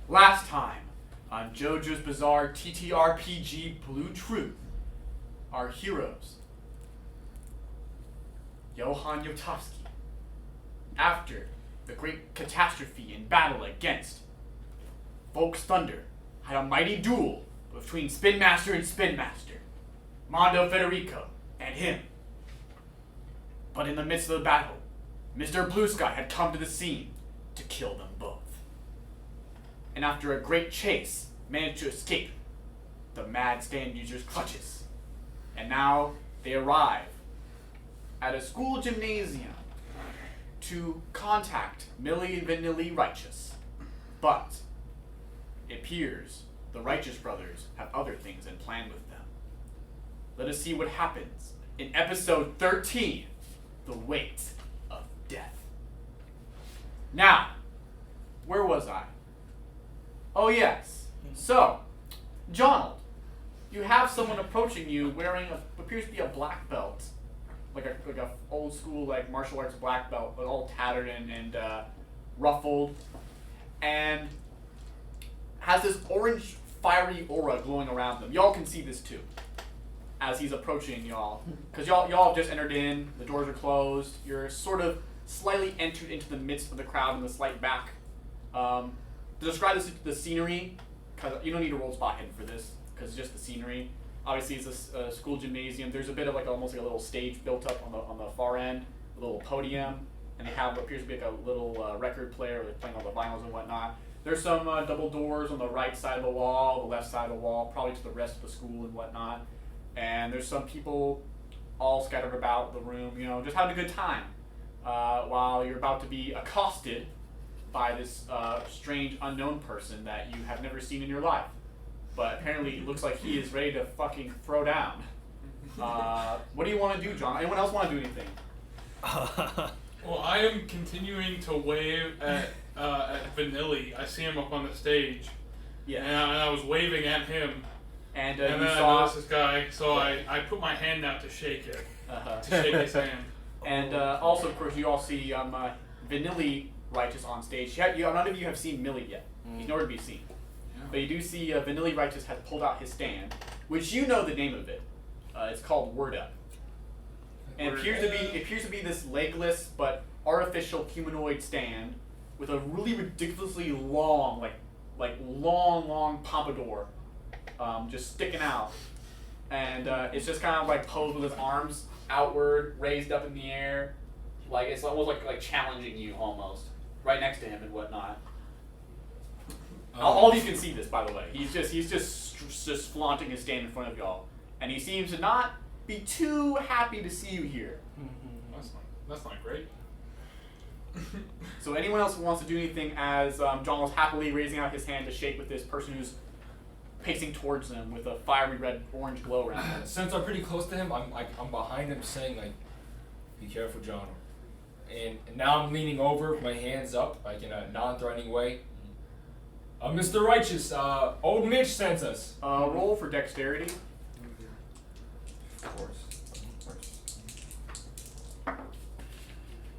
Last time on JoJo's Bizarre TTRPG Blue Truth, our heroes, Johan Jotovski, after the great catastrophe in battle against Volk's Thunder, had a mighty duel between Spin Master and Spin Master, Mondo Federico and him. But in the midst of the battle, Mr. Blue Sky had come to the scene to kill them both. And after a great chase, managed to escape the mad stand user's clutches. And now they arrive at a school gymnasium to contact Millie and Vanilli Righteous. But it appears the Righteous brothers have other things in plan with them. Let us see what happens in episode 13, The Weight of Death. Now, where was I? Oh yes. So, Jonald, you have someone approaching you wearing what appears to be a black belt, like a old school like martial arts black belt, but all tattered and ruffled, and has this orange fiery aura glowing around them. Y'all can see this too, as he's approaching y'all, because y'all have just entered in. The doors are closed. You're sort of slightly entered into the midst of the crowd in the slight back. To describe the scenery, because you don't need to roll spot hidden for this, because it's just the scenery. Obviously, it's a school gymnasium. There's a bit of almost like a little stage built up on the far end, a little podium, and they have what appears to be like a little record player where they're playing all the vinyls and whatnot. There's some double doors on the right side of the wall, the left side of the wall, probably to the rest of the school and whatnot. And there's some people all scattered about the room, just having a good time, while you're about to be accosted by this strange unknown person that you have never seen in your life. But apparently it looks like he is ready to fucking throw down. What do you want to do, John? Anyone else want to do anything? Well, I am continuing to wave at Vanilli. I see him up on the stage. Yeah. And I was waving at him. And then you I saw noticed this guy, so I put my hand out to shake it. To shake his hand. And also, of course, you all see Vanilli Righteous on stage. None of you have seen Millie yet. He's nowhere to be seen. Yeah. But you do see Vanilli Righteous has pulled out his stand, which you know the name of it. It's called Word Up. And it appears to be this legless but artificial humanoid stand with a really ridiculously long, long pompadour, just sticking out. And it's just kind of like posed with his arms outward, raised up in the air. Like it's almost like challenging you almost, right next to him and whatnot. All of you can see this, by the way. He's just flaunting his stand in front of y'all, and he seems to not be too happy to see you here. That's not great. So anyone else who wants to do anything as John was happily raising out his hand to shake with this person who's pacing towards him with a fiery orange glow around him. Since I'm pretty close to him, I'm behind him saying be careful, John. And now I'm leaning over, my hands up, in a non-threatening way. Mr. Righteous, old Mitch sent us. Roll for dexterity. Of course.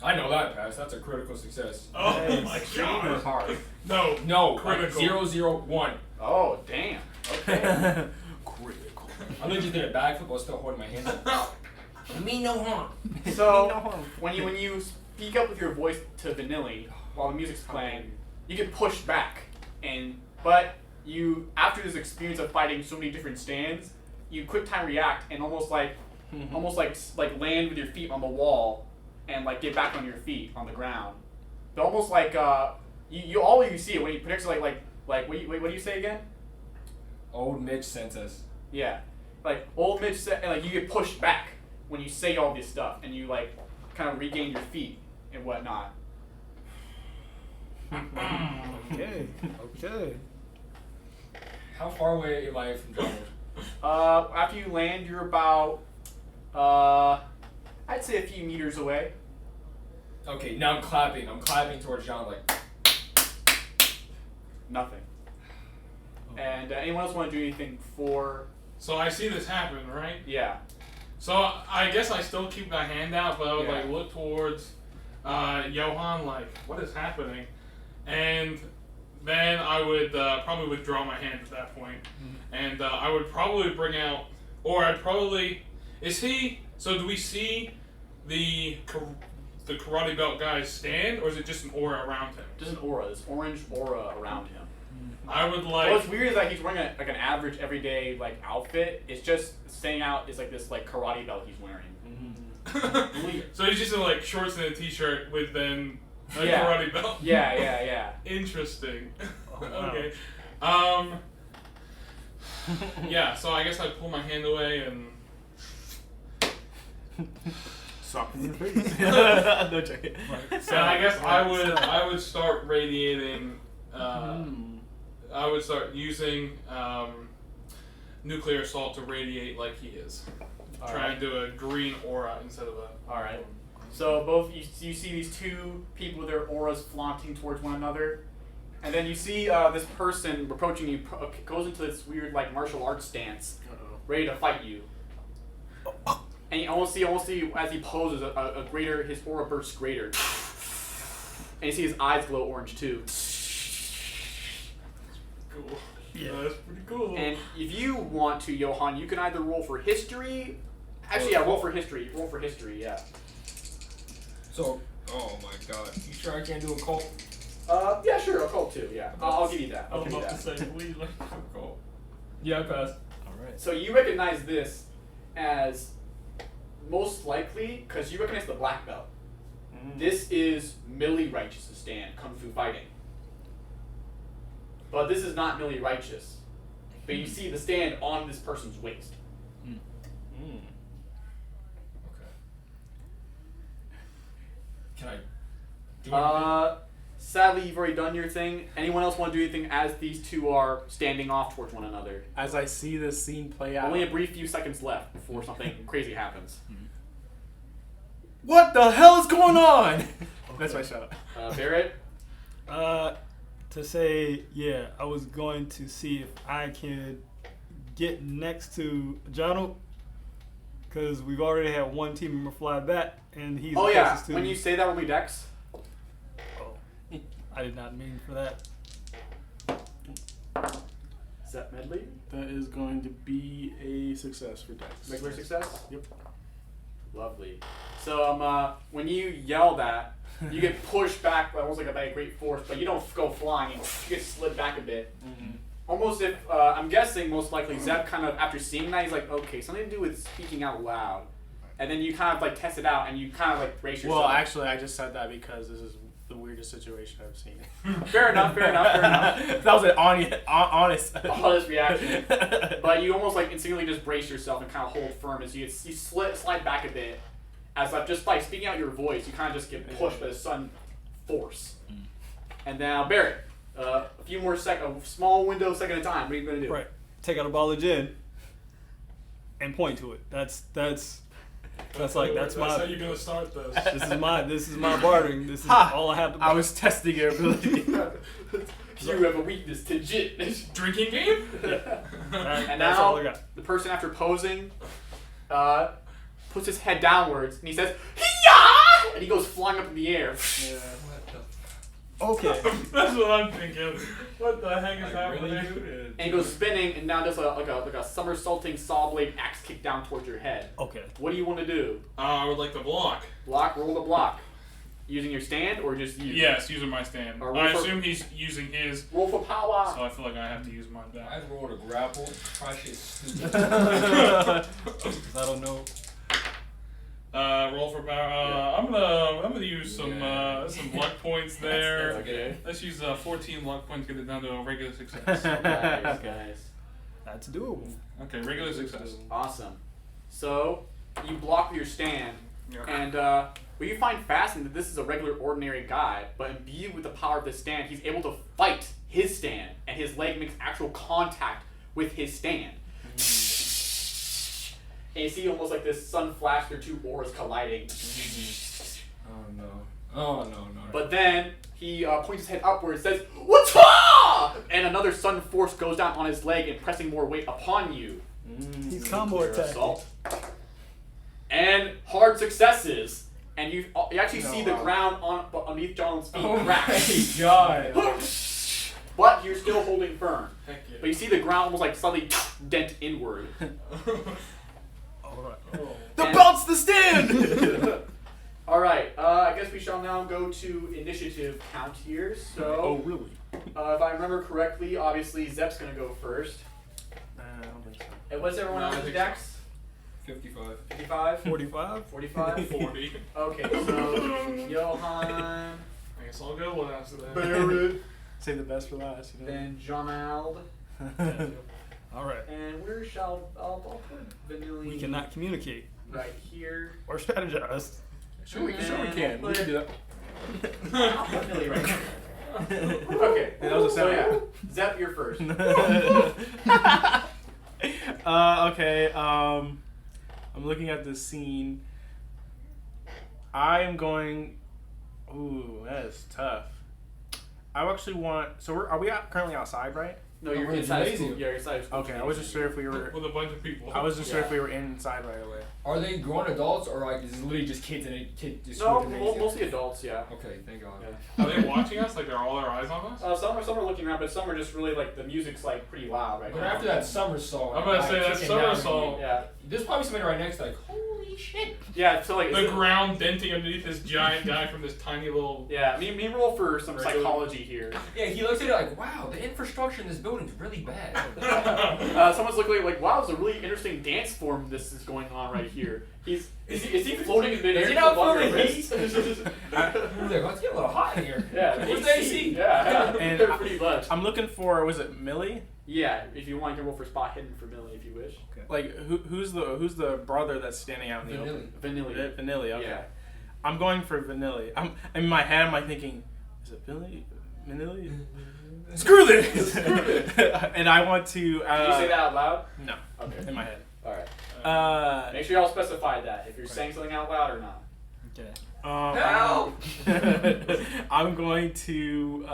I know that, Pass. That's a critical success. Oh my God. Hard. No, critical. 001. Oh, damn. Okay. Critical. I legit did a backflip while still holding my hands up. Me no harm. So, when you speak up with your voice to Vanilli while the music's playing, you get pushed back. But you, after this experience of fighting so many different stands, you quick time react and almost like land with your feet on the wall and get back on your feet on the ground. But almost like you see it when he predicts what do you say again? Old Mitch sent us. Yeah, old Mitch said, and you get pushed back when you say all this stuff and you kind of regain your feet and whatnot. Okay. How far away am I from Jonald? After you land, you're about, I'd say a few meters away. Okay, now I'm clapping. I'm clapping towards Jonald Nothing. And anyone else want to do anything for? So I see this happen, right? Yeah. So I guess I still keep my hand out, but I would look towards Johan, what is happening? And then I would probably withdraw my hand at that point, and I would probably bring out, or I'd probably. Is he? So do we see the karate belt guy's stand, or is it just an aura around him? Just an aura. This orange aura around him. I would like. What's weird is that he's wearing like an average everyday like outfit. It's just staying out is like this like karate belt he's wearing. So he's just in like shorts and a t-shirt with then a Yeah. karate belt. Yeah. Interesting. Oh, wow. Okay. Yeah. So I guess I'd pull my hand away and. Suck in the face. No joking. So I guess I would start radiating. I would start using nuclear assault to radiate like he is. Try and do a green aura instead of a. All right. So both you see these two people with their auras flaunting towards one another, and then you see this person approaching you goes into this weird like martial arts stance, ready to fight you. And you almost see as he poses a greater, his aura bursts greater, and you see his eyes glow orange too. Cool. Yeah. That's pretty cool. And if you want to, Johan, you can either roll for history. Actually, yeah, roll for history. Roll for history, yeah. So, oh my god. You sure I can't do a cult? Yeah, sure, occult too. Yeah, I'll give you that. I I'll was give you about to that. say, we like Cult. Yeah, I passed. Alright. So you recognize this as most likely because you recognize the black belt. This is Medley Righteous' stand, Kung Fu fighting. But this is not Medley Righteous. But you see the stand on this person's waist. Okay. Can I do anything? Sadly, you've already done your thing. Anyone else want to do anything as these two are standing off towards one another? As I see this scene play out. Only a brief few seconds left before something crazy happens. What the hell is going on? That's my shout out. Barret? To say, yeah, I was going to see if I could get next to Jonald, because we've already had one team member fly back, and he's Oh the yeah, closest to when you say that, roll me dex. Oh, I did not mean for that. Zepp Medley? That is going to be a success for Dex. Regular success? Yep. Lovely. So when you yell that, you get pushed back almost like by a great force, but you don't go flying. You get slid back a bit. Almost if, I'm guessing most likely Zepp kind of, after seeing that, he's like, okay, something to do with speaking out loud. And then you kind of like test it out and you kind of like brace yourself. Well, actually, I just said that because this is the weirdest situation I've seen. Fair enough. That was an honest reaction. But you almost like instinctively just brace yourself and kind of hold firm as you slide back a bit. As like just by speaking out your voice, you kind of just get pushed by the sudden force. And now Barret, a few more a small window, second at a time. What are you gonna do? Right. Take out a ball of gin and point to it. That's That's how you're gonna start this. this is my bartering. This is Ha! all I have to. I was testing your ability. You have a weakness to gin. Drinking game? And That's all I now got. the person after posing puts his head downwards and he says, "Hiya!" and he goes flying up in the air. Okay. That's what I'm thinking. What the heck is happening? And he goes spinning and now does like a somersaulting saw blade axe kick down towards your head. Okay. What do you want to do? I would like to block. Roll the block. Using your stand or just you? Yes, using my stand. Or I roll for- assume he's using his, Roll for power. so I feel like I have to use mine back. I rolled a grapple. Probably shit stupid. I don't know. Roll for power. I'm gonna use some luck points there. Okay. Let's use 14 luck points, get it down to a regular success. Nice. That's doable. Okay, regular success. Awesome. So you block with your stand, Yeah. and what you find fascinating that this is a regular, ordinary guy, but imbued with the power of this stand, he's able to fight his stand, and his leg makes actual contact with his stand. And you see almost like this sun flash, their two auras colliding. Oh no. But then he points his head upwards, says, "What's-ha!" And another sun force goes down on his leg, impressing more weight upon you. He's combo Your attacking. assault. And hard successes. And you actually see the ground underneath Jonald's feet crack. God. but you're still holding firm. Heck yeah. But you see the ground almost like suddenly dent inward. Alright. The And- belt's the stand! Alright, I guess we shall now go to initiative count here. So, really? if I remember correctly, obviously Zepp's gonna go first. I don't think so. And what's everyone No, I else's think dex? 55. 55? 45? 45? 40. Okay, so Johan, I guess I'll go last of that. Barret, Save the best for last, you know? then Jonald, Alright. and where shall I'll put Vanilla We cannot communicate right here. or strategize. Sure we And can. We can do that. I'll put Vanilla right here. Okay, Yeah, that was a so sound. yeah, Zepp, you're first. Okay, I'm looking at this scene. I am going. Ooh, that is tough. I actually want. So are we currently outside, right? No, you're we're in inside of gymnasium. school. Yeah, you're inside of school. Okay, I wasn't sure if we were. With a bunch of people. I wasn't sure if Yeah. we were inside right away. Are they grown adults or like is it literally just kids in a kid just No, gymnasium? mostly adults, yeah. Okay, thank God. Yeah. Are they watching us? Like, are all their eyes on us? Some are looking around, but some are just really like the music's like pretty loud right But now. after that summer song, I'm about to say I that kick it summer down song. again. Yeah, There's probably somebody right next to like, holy shit. yeah. So like, The ground denting underneath this giant guy from this tiny little. yeah. Me roll for some Right. psychology here. Yeah, he looks at it like, wow, the infrastructure in this building's really bad. Someone's looking like, wow, it's a really interesting dance form this is going on right here. Is he floating in midair? Is he not above your floating? wrist? He's like, oh, it's getting a little hot in here. Yeah, Where's the AC? Yeah, And pretty much. I'm looking for. Was it Millie? Yeah, if you want, you can roll for spot hidden for Millie if you wish. Like who's the brother that's standing out in the open? Vanilla. Vanilli. Okay. Yeah. I'm going for Vanilli. I'm in my head. I'm like thinking, is it Vanilli? Screw this! And I want to. Did you say that out loud? No. Okay. In my head. All right. Uh, Make sure y'all specify that if you're saying something out loud or not. Okay. Help! I'm going to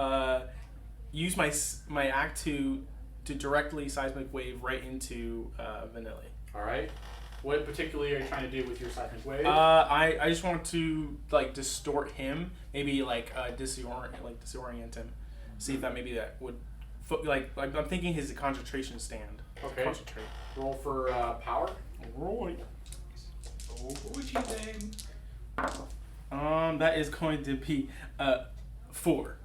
use my act to directly seismic wave right into Vanilli. All right. What particularly are you trying to do with your seismic wave? I just want to like distort him, maybe like disorient him. See if that maybe that would like I'm thinking his concentration stand. Okay. Concentrate. Roll for power. Roy. Oh, what you name? That is going to be 4.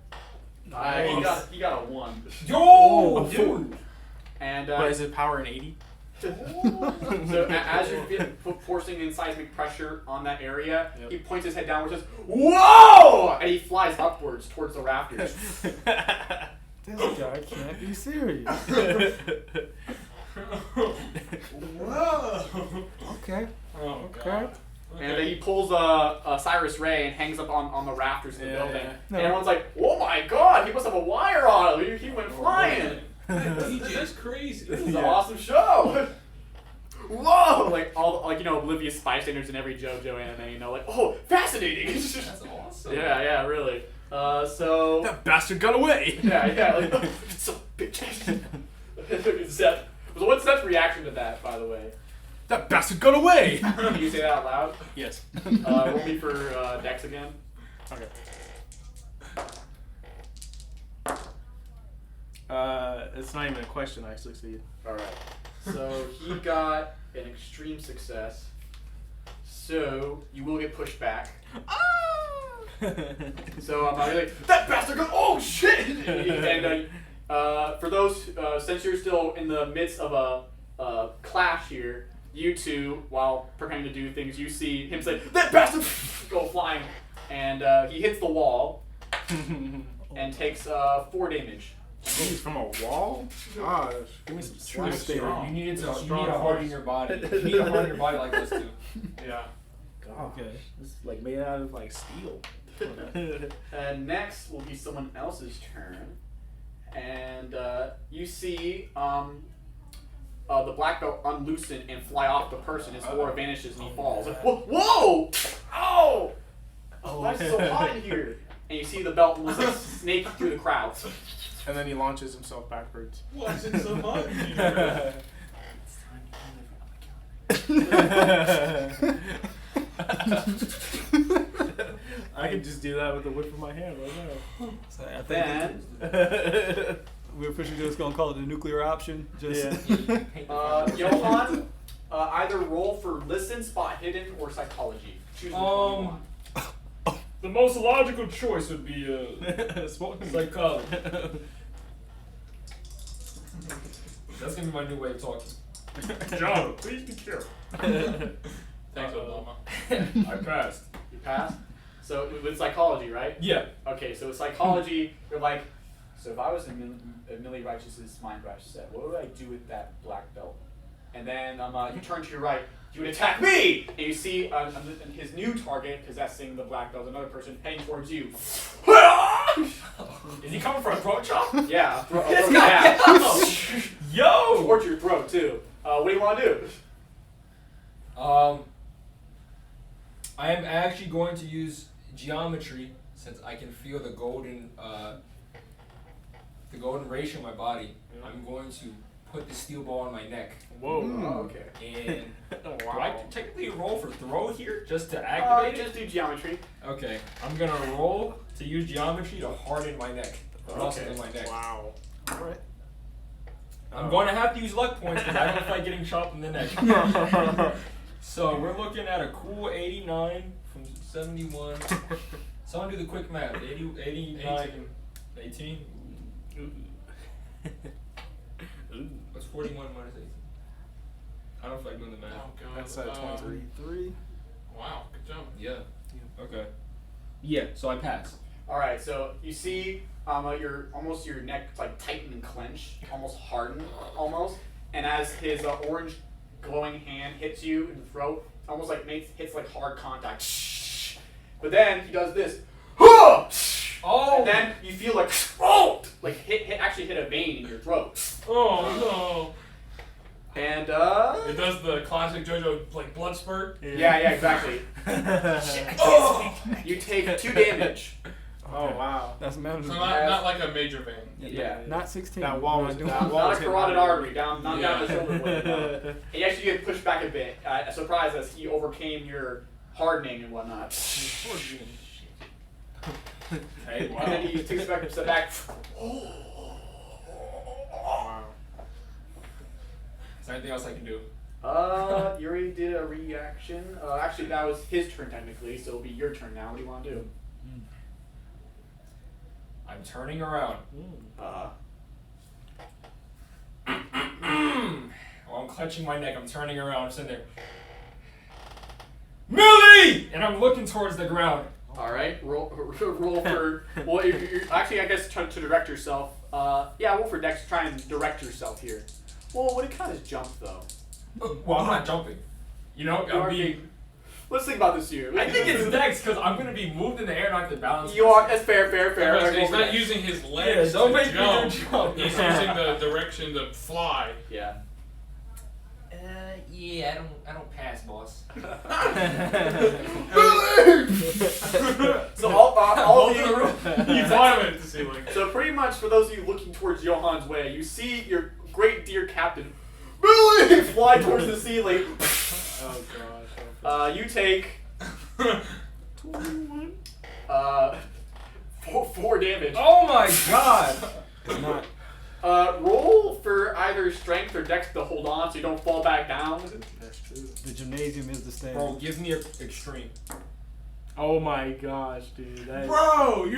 He got a 1. Yo, dude! And But is it power an 80? so as you're forcing in seismic pressure on that area, Yep. he points his head downwards and says, "Whoa!" And he flies upwards towards the rafters. This guy can't be serious. Whoa! Okay. Oh, Okay. God. And then he pulls a Cyrus Ray and hangs up on the rafters of the Yeah, building. yeah. And everyone's like, "Oh my God! He must have a wire on him. He went flying. DJ's crazy. This is an awesome show." Whoa! Like oblivious bystanders in every JoJo anime, like, "Oh, fascinating." That's awesome. Yeah, really. So That bastard got away. yeah, like so bitch. Zepp. So what's Zepp's reaction to that, by the way? That bastard got away. Can you say that out loud? Yes. Roll me for Dex again. Okay. It's not even a question. I succeed. All right. So he got an extreme success. So you will get pushed back. So I'm like, that bastard goes, oh shit! And for those, since you're still in the midst of a clash here, you two, while preparing to do things, you see him say, that bastard! Go flying. And he hits the wall and takes 4 damage. Jeez, from a wall? Gosh, give me some True slack. statement. You need It's a a strong heart in force. your body. You need a heart in your body like this too. Yeah. Okay. This is like made out of like steel. Next will be someone else's turn. And you see the black belt unloosen and fly off the person. His aura vanishes and he falls. Like, whoa! Whoa! Oh! Why is it so hot in here? And you see the belt almost like snake through the crowds. And then he launches himself backwards. Why is it so hot in here? I could just do that with the whip of my hand right So I think Then, now. we're officially just gonna call it the nuclear option. Just Johan, either roll for listen, spot hidden, or psychology. Choose which one you want. The most logical choice would be psychology. That's gonna be my new way of talking. John, please be careful. Thanks, Obama. I passed. You passed. So with psychology, right? Yeah. Okay, so with psychology, you're like, so if I was in Millie Righteous's mind crash set, what would I do with that black belt? And then you turn to your right, you would attack me! And you see his new target possessing the black belt, another person heading towards you. Is he coming for a throat chop? Yeah, This guy- Yo! Towards your throat, too. What do you want to do? I am actually going to use geometry since I can feel the golden rays in my body. I'm going to put the steel ball on my neck. Whoa. Oh, okay. And Oh, do wow. I technically roll for throw here just to activate it? Just do geometry. Okay, I'm gonna roll to use geometry to harden my neck. The muscles Okay. in my neck. Wow. Alright. I'm going to have to use luck points because I don't like getting chopped in the neck. So we're looking at a cool 89 from 71. Someone do the quick math. 89. 18? What's 41 minus 18? I don't feel like doing the math. Oh, God. That's 23. 3. Wow, good job. Yeah. Okay. Yeah, so I pass. Alright, so you see your neck like tighten and clench, almost harden, almost. And as his orange glowing hand hits you in the throat, it almost like hits like hard contact. But then he does this. Oh! And then you feel like actually hit a vein in your throat. Oh, And no. It does the classic JoJo, like, blood spurt. yeah, exactly. You take 2 damage. Oh, wow. That's So manageable. not like a major vein. Yeah. Not 16. That wall was Not that doing- wall Not was a hitting carotid hard. artery, not down the shoulder blade. No. And you actually get pushed back a bit. Surprised as he overcame your hardening and whatnot. Hey, wow. And then he takes a step back. Wow. Is there anything else I can do? You already did a reaction. Actually, that was his turn technically, so it'll be your turn now. What do you want to do? I'm turning around. Well, I'm clenching my neck. I'm turning around. I'm sitting there. Millie! And I'm looking towards the ground. All right, roll for. Well, you're actually, I guess, try to direct yourself. Yeah, roll for Dex. Try and direct yourself here. Well, what kind of jump though? Well, I'm not jumping. You know, You are Let's think about this here. I think it's Dex because I'm gonna be moved in the air and I have to balance. You are. That's fair. He's not Roll for using his legs don't to make me jump. jump. He's using the direction to fly. Dex. Yeah. Yeah, I don't pass, boss. So all of you. You fly him at the ceiling. So pretty much for those of you looking towards Johan's way, you see your great dear captain, Billy, fly towards the ceiling. Oh gosh. You take 4 damage. Oh my god! Not. Roll for either strength or dex to hold on so you don't fall back down. That's true. The gymnasium is the stand. Bro, give me an extreme. Oh my gosh, dude. That is, Bro,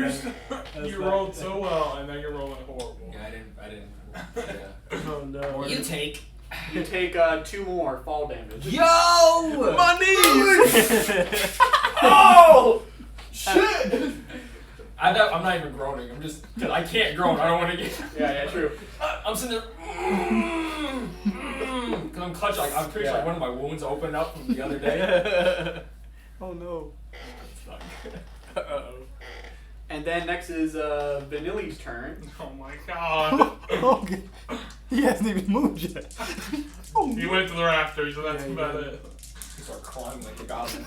that's you not- rolled so well, and now you're rolling horrible. Yeah, I didn't. Yeah. Oh no. You take. You take 2 more fall damage. Yo! Oh! Shit! I'm not even groaning. I'm just. Cause I can't groan. I don't want to get. Yeah, true. I'm sitting there. Cause I'm clutching. Like, I'm pretty sure like one of my wounds opened up from the other day. Oh no. Uh-oh. And then next is Vanilli's turn. Oh my god. Okay. He hasn't even moved yet. Oh, He went to the rafters, and that's Yeah, he about did. it. He started climbing like a goblin.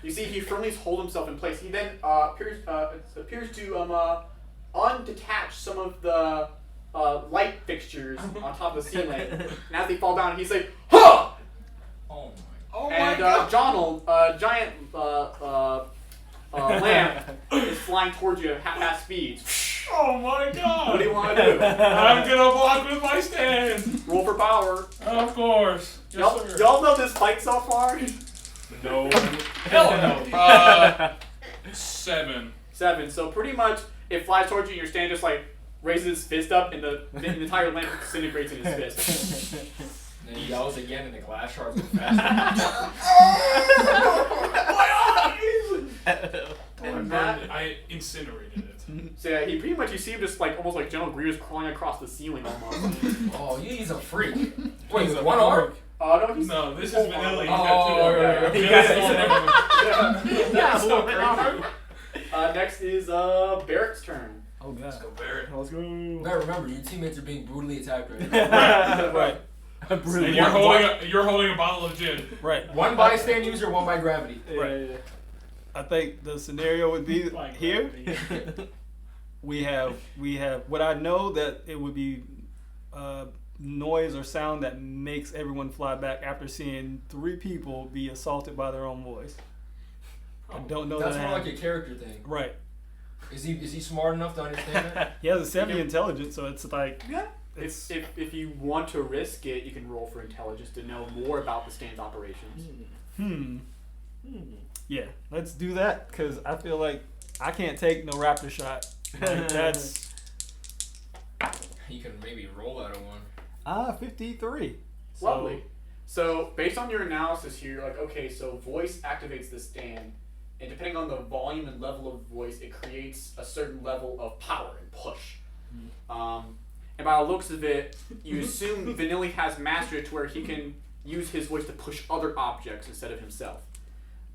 You see, he firmly holds himself in place. He then appears to undetach some of the light fixtures on top of the ceiling. And as they fall down, he's like, "Huh!" Oh my. Oh And my god. Jonald, giant lamp is flying towards you at half speed. Oh my god! What do you want to do? I'm gonna block with my stand! Roll for power. Of course. Yes, sir. Y'all know this fight so far? No. Hell no. 7. 7. So pretty much it flies towards you and your stand just like raises his fist up and the entire lamp disintegrates in his fist. And he yells again and the glass shards go faster. And that, I incinerated it. so yeah, he pretty much, you see him just like almost like General Grievous crawling across the ceiling almost. Oh, he's a freak. Wait, with one arm? Oh no, he's No, this is full vanilla. He's arm. got 2 Oh, arms. yeah. Yeah, So full arm. Next is Barrett's turn. Oh god. Let's go, Barret. Let's go. You gotta remember, your teammates are being brutally attacked right now. Right. And Brilliant. you're holding a bottle of gin. Right. One bystand user, one by gravity. Right. I think the scenario would be here. We have what I know that it would be noise or sound that makes everyone fly back after seeing 3 people be assaulted by their own voice. I don't know That's that more like happened. a character thing. Right. Is he smart enough to understand that? He has a 70 intelligence, so it's like Yeah. it's If you want to risk it, you can roll for intelligence to know more about the stand's operations. yeah. Let's do that because I feel like I can't take no raptor shot. Like, that's You can maybe roll out of one. 53. So, Lovely. So based on your analysis here, you're like, okay, so voice activates the stand, and depending on the volume and level of voice, it creates a certain level of power and push. And by the looks of it, you assume Vanilli has mastered it to where he can use his voice to push other objects instead of himself.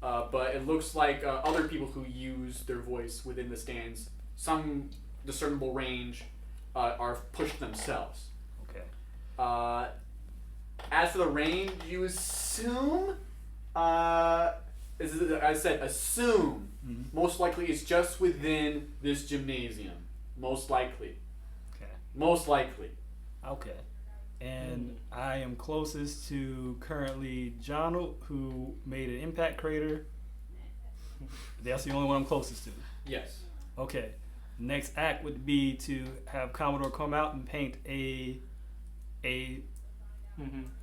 But it looks like other people who use their voice within the stands, some discernible range, are pushed themselves. Okay. As for the range, you assume, as I said, assume, most likely it's just within this gymnasium. Most likely. Okay. Most likely. Okay. And I am closest to currently Jonald, who made an impact crater. That's the only one I'm closest to. Yes. Okay. Next act would be to have Commodore come out and paint a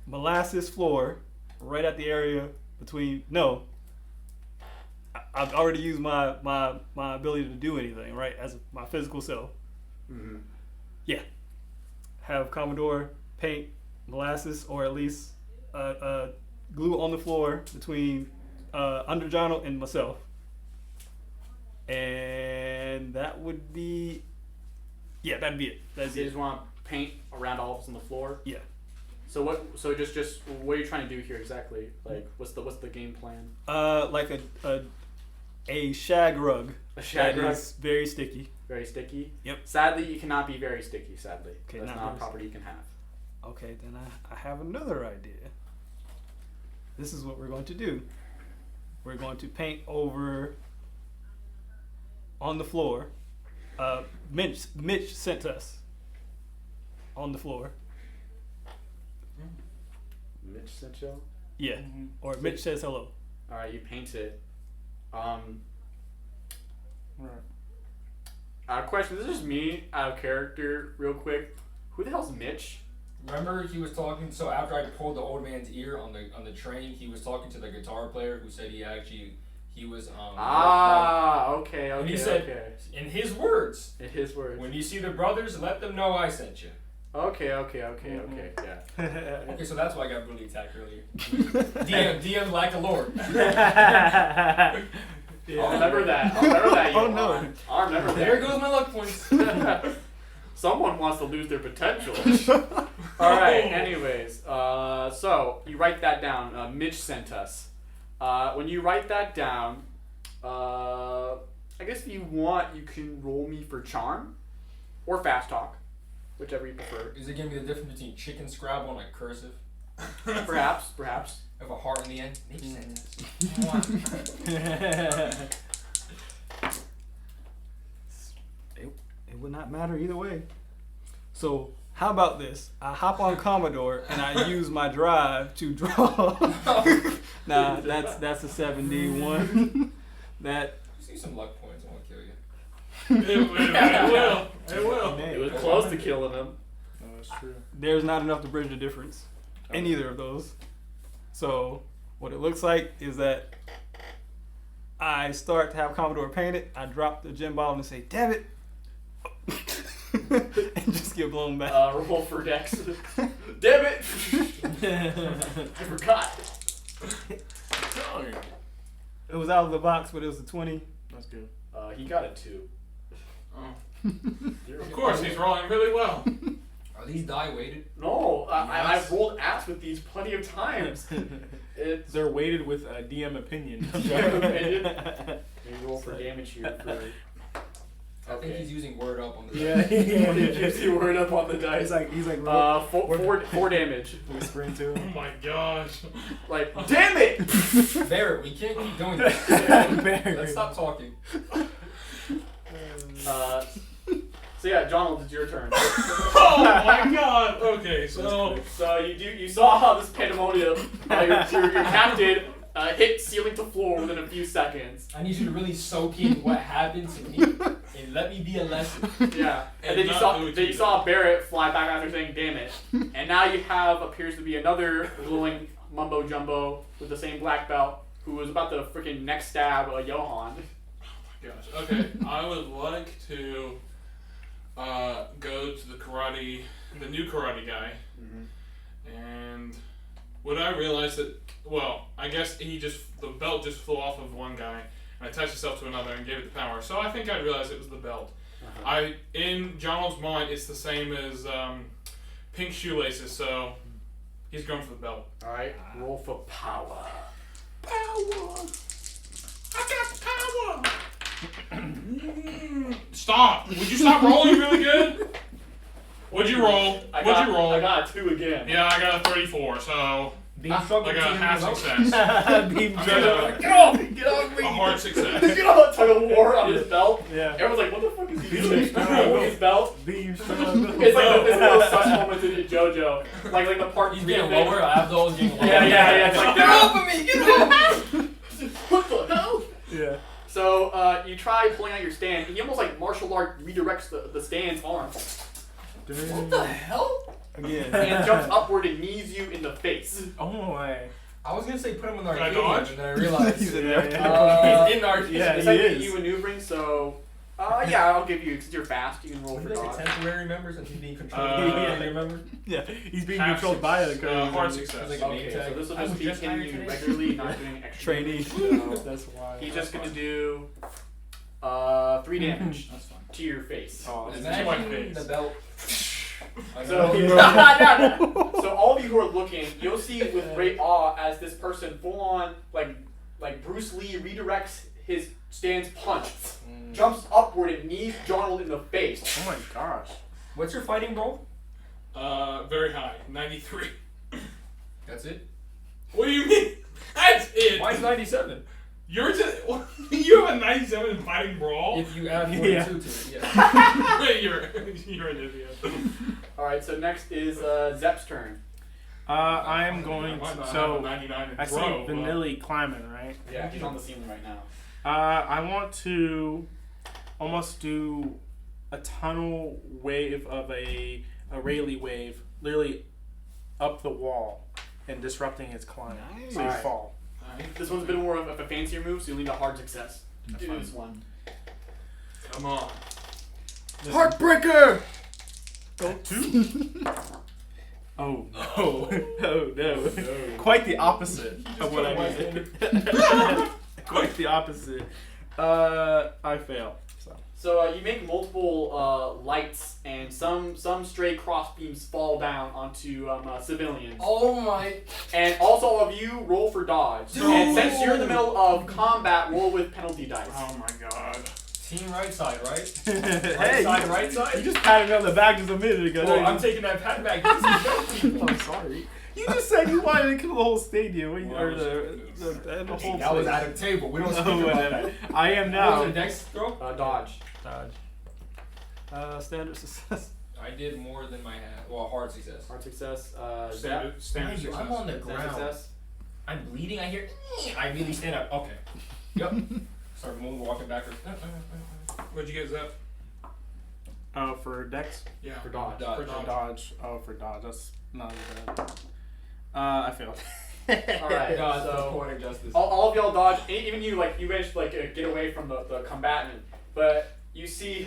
molasses floor right at the area between. No. I've already used my ability to do anything, right? As my physical self. Mm-hmm. Yeah. Have Commodore paint molasses or at least glue on the floor between under Jonald and myself. And that would be, yeah, that'd be it. That's You it. just want to paint around all of us on the floor. Yeah. So what? So just what are you trying to do here exactly? Like, what's the game plan? Like a shag rug. A shag that rug? is very sticky. Very sticky. Yep. Sadly, you cannot be very sticky. Sadly, Okay, that's not not a very property you can have. Okay, then I have another idea. This is what we're going to do. We're going to paint over on the floor. Mitch sent us on the floor. Mitch sent you. Yeah. Or Mitch says hello. All right, you paint it. Question. This is just me out of character, real quick. Who the hell's Mitch? Remember, he was talking. So after I pulled the old man's ear on the train, he was talking to the guitar player who said he was Okay. And he said, okay. in his words, In his words. when you see the brothers, let them know I sent you. Okay. Yeah. Okay, so that's why I got brutally attacked earlier. DM like a lord. I'll remember that. Oh, Johan. no. I'll remember There that. goes my luck points. Someone wants to lose their potential. All right. Anyways, so you write that down. Mitch sent us. When you write that down, I guess if you want, you can roll me for charm or fast talk, whichever you prefer. Is it gonna be the difference between chicken scrabble and like cursive? Perhaps. Have a heart in the end. Makes sense. It would not matter either way. So how about this? I hop on Commodore and I use my drive to draw. Nah, that's a 71. That do some luck points. I won't kill you. It will. It will. Man, It was close to killing him. No, that's true. There's not enough to bridge the difference in either of those. So what it looks like is that I start to have Commodore painted. I drop the gem bottle and say, "Damn it!" and just get blown back. Roll for Dex. Damn it! I forgot. It was out of the box, but it was a 20. That's good. He got a 2. Oh. Of course, he's rolling really well. Are these die weighted? No, Yes. I've rolled ass with these plenty of times. It's They're weighted with DM opinion. opinion. Maybe roll for damage here. I think he's using word up on the Yeah, He keeps you word up on the dice. he's like 4 damage. whispering to Oh him. my gosh. Like, damn it! Barret, we can't keep doing this. Barret. Let's stop talking. So yeah, Jonald, it's your turn. Oh my god. Okay, so So you saw how this pandemonium, your captain hit ceiling to floor within a few seconds. I need you to really soak in what happened to me and let me be a lesson. Yeah, and then you not saw do what then you you saw Barret fly back after saying "damn it," and now you have appears to be another glowing mumbo jumbo with the same black belt who was about to freaking neck stab Johan. gosh. Okay, I would like to go to the new karate guy, and would I realize that? Well, I guess the belt just flew off of one guy and attached itself to another and gave it the power. So I think I'd realize it was the belt. In Jonald's mind, it's the same as pink shoelaces, so he's going for the belt. All right, roll for power. Power! I got the power! Stop! Would you stop rolling really good? What'd you roll? I got a 2 again. Yeah, I got a 34, so Being struggled like a team half result. success. Beam I jump. got Get off me! a hard success. You know how tug of war on his belt? Yeah. Everyone's like, what the fuck is he doing? Holding his belt? Beam It's like it's one of those such moments in JoJo. Like the part He's 3 getting thing. lower. I have those getting lower. Yeah. It's like, Get off of me! Get off! what the hell? Yeah. So you try pulling out your stand, and he almost like martial art redirects the stand's arm, What the hell? Again. and jumps upward and knees you in the face. Oh my. I was gonna say put him in the Can I arcade, dodge? and then I realized He's in Yeah, there. yeah. he's in the arcade. Yeah, It's he like is. you maneuvering, so yeah, I'll give you since you're fast, you can roll Was for he like a dodge. temporary member since he's being controlled? Uh, Yeah. He's being Half controlled by the hard code. success. Like a name Okay, so tag. this will I just was be just hitting hired you today. regularly, not doing extra. Trainee. So That's why. he's just gonna do 3 damage That's fine. to your face. Oh, It's that's to my Imagine face. the belt. So, No. so all of you who are looking, you'll see with great awe as this person full on like Bruce Lee redirects his stance punch, jumps upward and knees Jonald in the face. Oh my gosh. What's your fighting roll? Very high, 93. That's it. What do you mean? That's it. Mine's 97. You have a 97 in fighting brawl. If you add 42 Yeah. to it, yeah. you're an idiot. All right, so next is Zepp's turn. I am going Might not to. have a So 99 in I see throw, but- Vanilli climbing, right? Yeah, he's on the ceiling right now. I want to almost do a tunnel wave of a Rayleigh wave, literally up the wall and disrupting his climb, so you Alright. fall. This one's a bit more of a fancier move, so you'll need a hard success. That's Do fine. this one. Come on. Heartbreaker! Oh no! Oh no! Quite the opposite of what I did. Quite the opposite. I fail. So you make multiple lights, and some stray crossbeams fall down onto civilians. Oh my. And also all of you roll for dodge. And since you're in the middle of combat, roll with penalty dice. Oh my god. Team right side, right? Hey, side, you, right side? you just patted me on the back just a minute ago. Oh, I'm taking that pat back. I'm sorry. You just said you wanted to kill the whole stadium. What you- Well, or the whole That was place. at a table. We don't speak Oh, about whatever. that. I am What now. was it, dex throw? Dodge. Dodge. Standard success. I did more than my hat. Well, hard success. Hard success. Standard Mind you, I'm on the Standard ground. success. I'm bleeding. I hear. I immediately stand up. Okay. Yep. Start moonwalking backwards. What'd you get, Zepp? For Dex? Yeah. For dodge. Dodge. For For dodge. dodge. Oh, for dodge. That's not as bad. I failed. Alright, God, the so poetic justice. all of y'all dodge. Even you, like, you managed to like get away from the combatant, but you see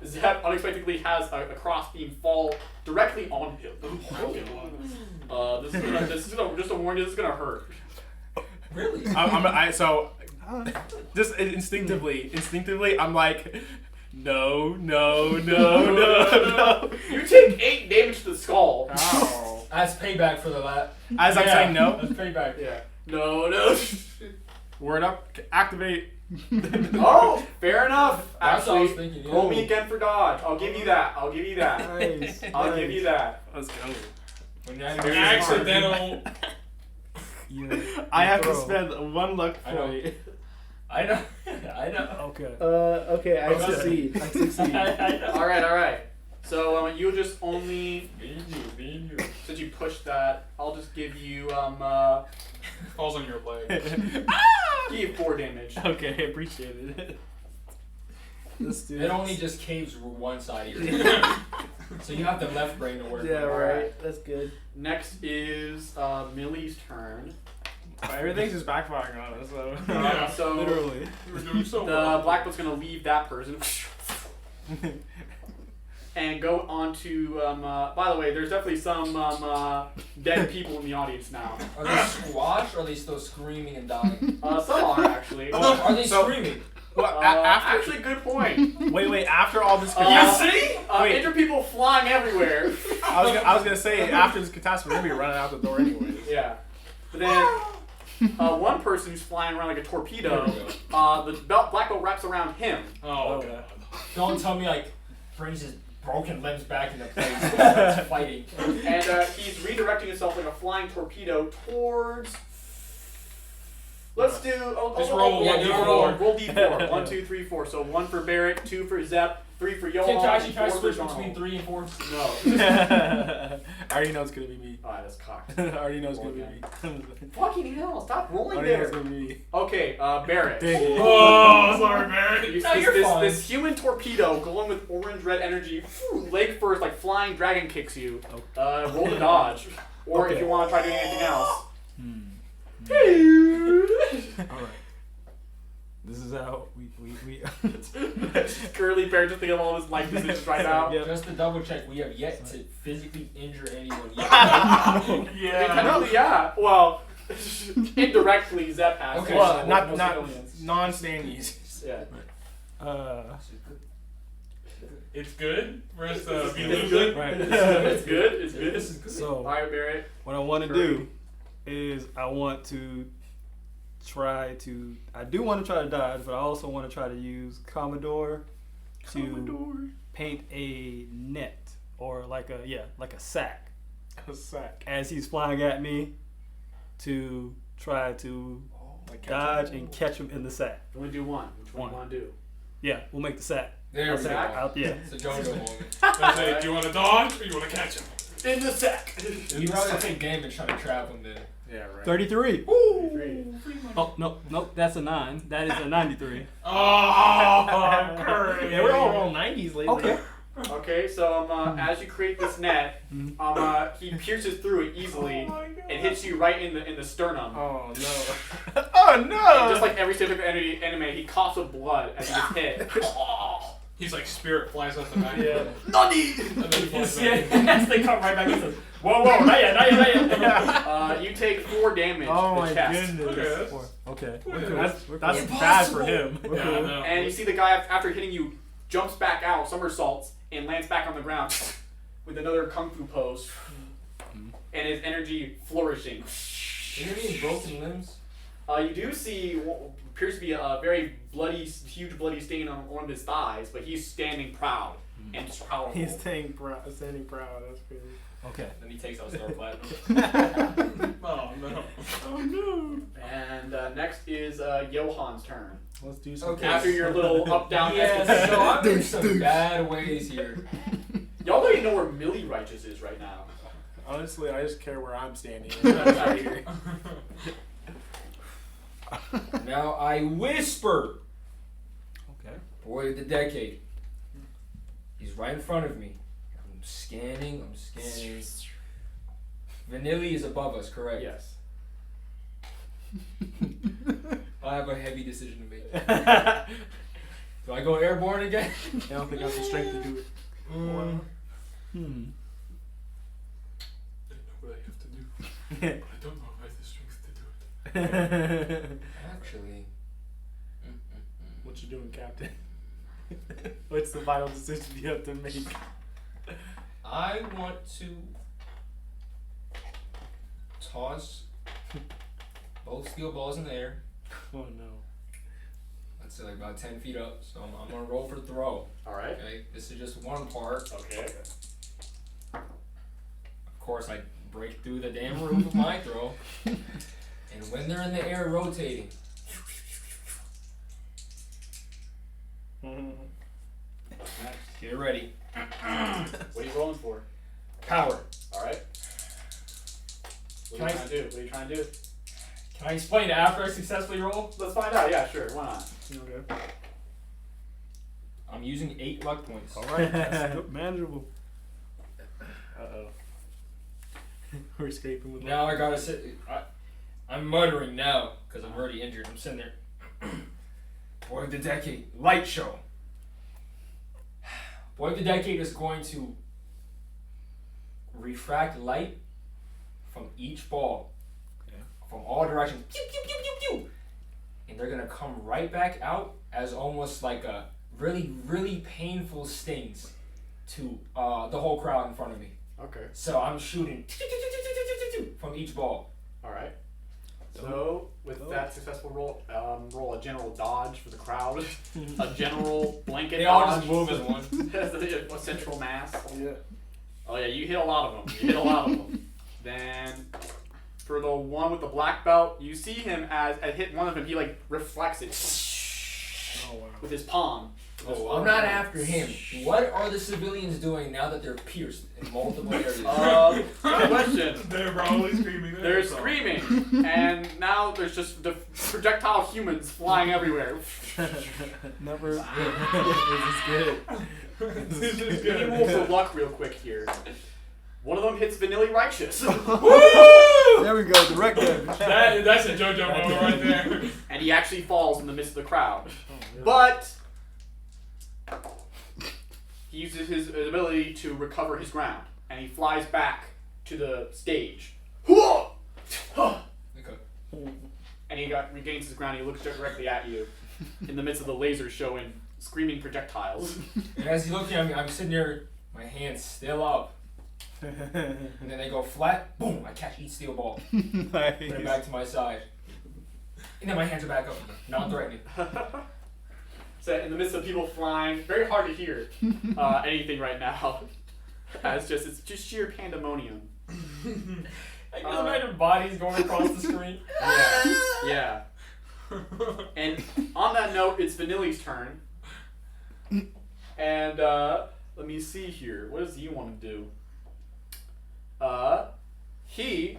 Zepp unexpectedly has a crossbeam fall directly on him. This is gonna just a warning. This is gonna hurt. Really? So just instinctively, I'm like, no. You take 8 damage to the skull. Ow. That's payback for the lap. As I'm saying no. That's payback. Yeah. No. Word up. Activate. Oh, fair enough. That's what I was Actually, thinking. roll me again for dodge. I'll give you that. Nice. I'll give you that. Let's go. When you're An accidental. I have to throw. spend 1 luck I know. point. I know. Okay. Okay, I Okay. succeed. I know. All right. So you just only Me and you. since you pushed that, I'll just give you Falls on your leg. give you 4 damage. Okay, appreciate it. Let's do It only just caves one side of your head. So you have the left brain to work with. right. That's good. Next is Millie's turn. Everything's just backfiring on us, so. Yeah. So Literally. You were doing so the well. Blackbook's gonna leave that person and go on to. By the way, there's definitely some dead people in the audience now. Are they squashed or are they still screaming and dying? Some are actually. Are they So- screaming? Well, Actually, good point. wait. After all this, See? Wait. Injured people flying everywhere. I was gonna say after this catastrophe, we're gonna be running out the door anyways. Yeah. But then one person who's flying around like a torpedo, the black belt wraps around him. Oh, Okay. God. Don't tell me like brings his broken limbs back into place and starts fighting. And he's redirecting himself like a flying torpedo towards. Let's do. Just roll one d4. Roll d4. 1, 2, 3, 4. So 1 for Barret, 2 for Zepp, 3 for Johan. Can I 4 for switch Jonald. between 3 and 4? No. I already know it's gonna be me. Alright, that's cocked. I already know it's gonna be Okay. me. Fucking hell! Stop I rolling already know it's there. gonna be me. Okay, Barret. Dang it. Oh, sorry, man. You No, see you're fine. this human torpedo glowing with orange-red energy, leg first, like flying dragon kicks you. Roll to dodge. Or if Okay. you want to try doing anything else. All right. This is how we Curly Bear just thinking of all his life decisions right now. Yep. Just to double check, we have yet to physically injure anyone yet. Technically, yeah. Well, indirectly, Zepp has. Okay, Well, so not civilians. non-standees. Yeah. It's good for us to be It's losing. good. right. It's good. It's good. This is good. So Alright, Barret. what I want to do is I want to try to. I do want to try to dodge, but I also want to try to use Commodore to paint a net or like a sack A sack. as he's flying at me to try to dodge and catch him in the sack. You want to do one? Which one you want to do? Yeah, we'll make the sack. There we go. Yeah. It's a JoJo moment. I say, do you want to dodge or you want to catch him? In the sack. You'd rather take damage trying to trap him than. Yeah, right. 33. Three. Oh no, that's a 9. That is a 93. Oh, Curry. Yeah, we're all rolling 90s lately. Okay. Okay, so as you create this net, he pierces through it easily and hits you right in the sternum. Oh no. Oh And no. just like every typical anime, he coughs with blood as he gets hit. He's like spirit flies out the back. Yeah. Nani! And then he flies Yeah, back. as they come right back and says, whoa, not yet. You take 4 damage Oh to my the chest. goodness. Okay. Okay. That's bad for him. Yeah, I know. And you see the guy after hitting you jumps back out, somersaults, and lands back on the ground with another kung fu pose. And his energy flourishing. Is there any broken limbs? You do see what appears to be a very huge bloody stain on one of his thighs, but he's standing proud and powerful. He's standing proud. That's crazy. Okay. Then he takes out Star Platinum. Oh, no. Oh no. And next is Johan's turn. Let's do some. Okay. After your little up-down Yeah, so I'm in some bad ways here. Y'all don't even know where Millie Righteous is right now. Honestly, I just care where I'm standing. Now I whisper Boy of the decade. He's right in front of me. I'm scanning. Vanilli is above us, correct? Yes. I have a heavy decision to make. Do I go airborne again? I don't think I have the strength to do it. I don't know what I have to do. But I don't know if I have the strength to do it. Actually. What you doing, Captain? What's the final decision you have to make? I want to toss both steel balls in the air. Oh no. Let's say like about 10 feet up. So I'm gonna roll for throw. Alright. Okay, this is just one part. Okay. Of course, I break through the damn roof with my throw. And when they're in the air rotating, get ready. What are you rolling for? Power. Alright. What Can are I- you trying to do? What are you trying to do? Can I explain after I successfully roll? Let's find out. Yeah, sure. Why not? Okay. I'm using 8 luck points. Alright, that's good, manageable. Uh-oh. We're scraping with Now I gotta sit. I'm muttering now because I'm already injured. I'm sitting there. Boy of the Decade, light show. Boy of the Decade is going to refract light from each ball, from all directions, pew, pew, pew, pew, pew. And they're gonna come right back out as almost like a really, really painful stings to the whole crowd in front of me. Okay. So I'm shooting from each ball. Alright. So, with that successful roll, roll a general dodge for the crowd. A general blanket They all dodge. just move as one. As a central mass. Yeah. Oh yeah, you hit a lot of them. Then, for the one with the black belt, you see him as I hit one of them, he like reflects it Oh wow. with his palm. Oh, I'm not after him. What are the civilians doing now that they're pierced in multiple areas? Good question. They're probably screaming. They're screaming, and now there's just the projectile humans flying everywhere. Never. This is good. This is Let me roll for luck real quick here. One of them hits Vanilli Righteous, There we go, direct damage. That's a JoJo moment right there. and he actually falls in the midst of the crowd. But he uses his ability to recover his ground, and he flies back to the stage. Okay. And he regains his ground. He looks directly at you in the midst of the laser showing screaming projectiles. And as he's looking at me, I'm sitting there, my hands still up. And then they go flat, boom, I catch each steel ball. Put it Nice. back to my side. And then my hands are back up again, non-threatening. So in the midst of people flying, very hard to hear anything right now. It's just sheer pandemonium. I can imagine bodies going across the screen. Yeah. And on that note, it's Vanilli's turn. And let me see here. What does he want to do? He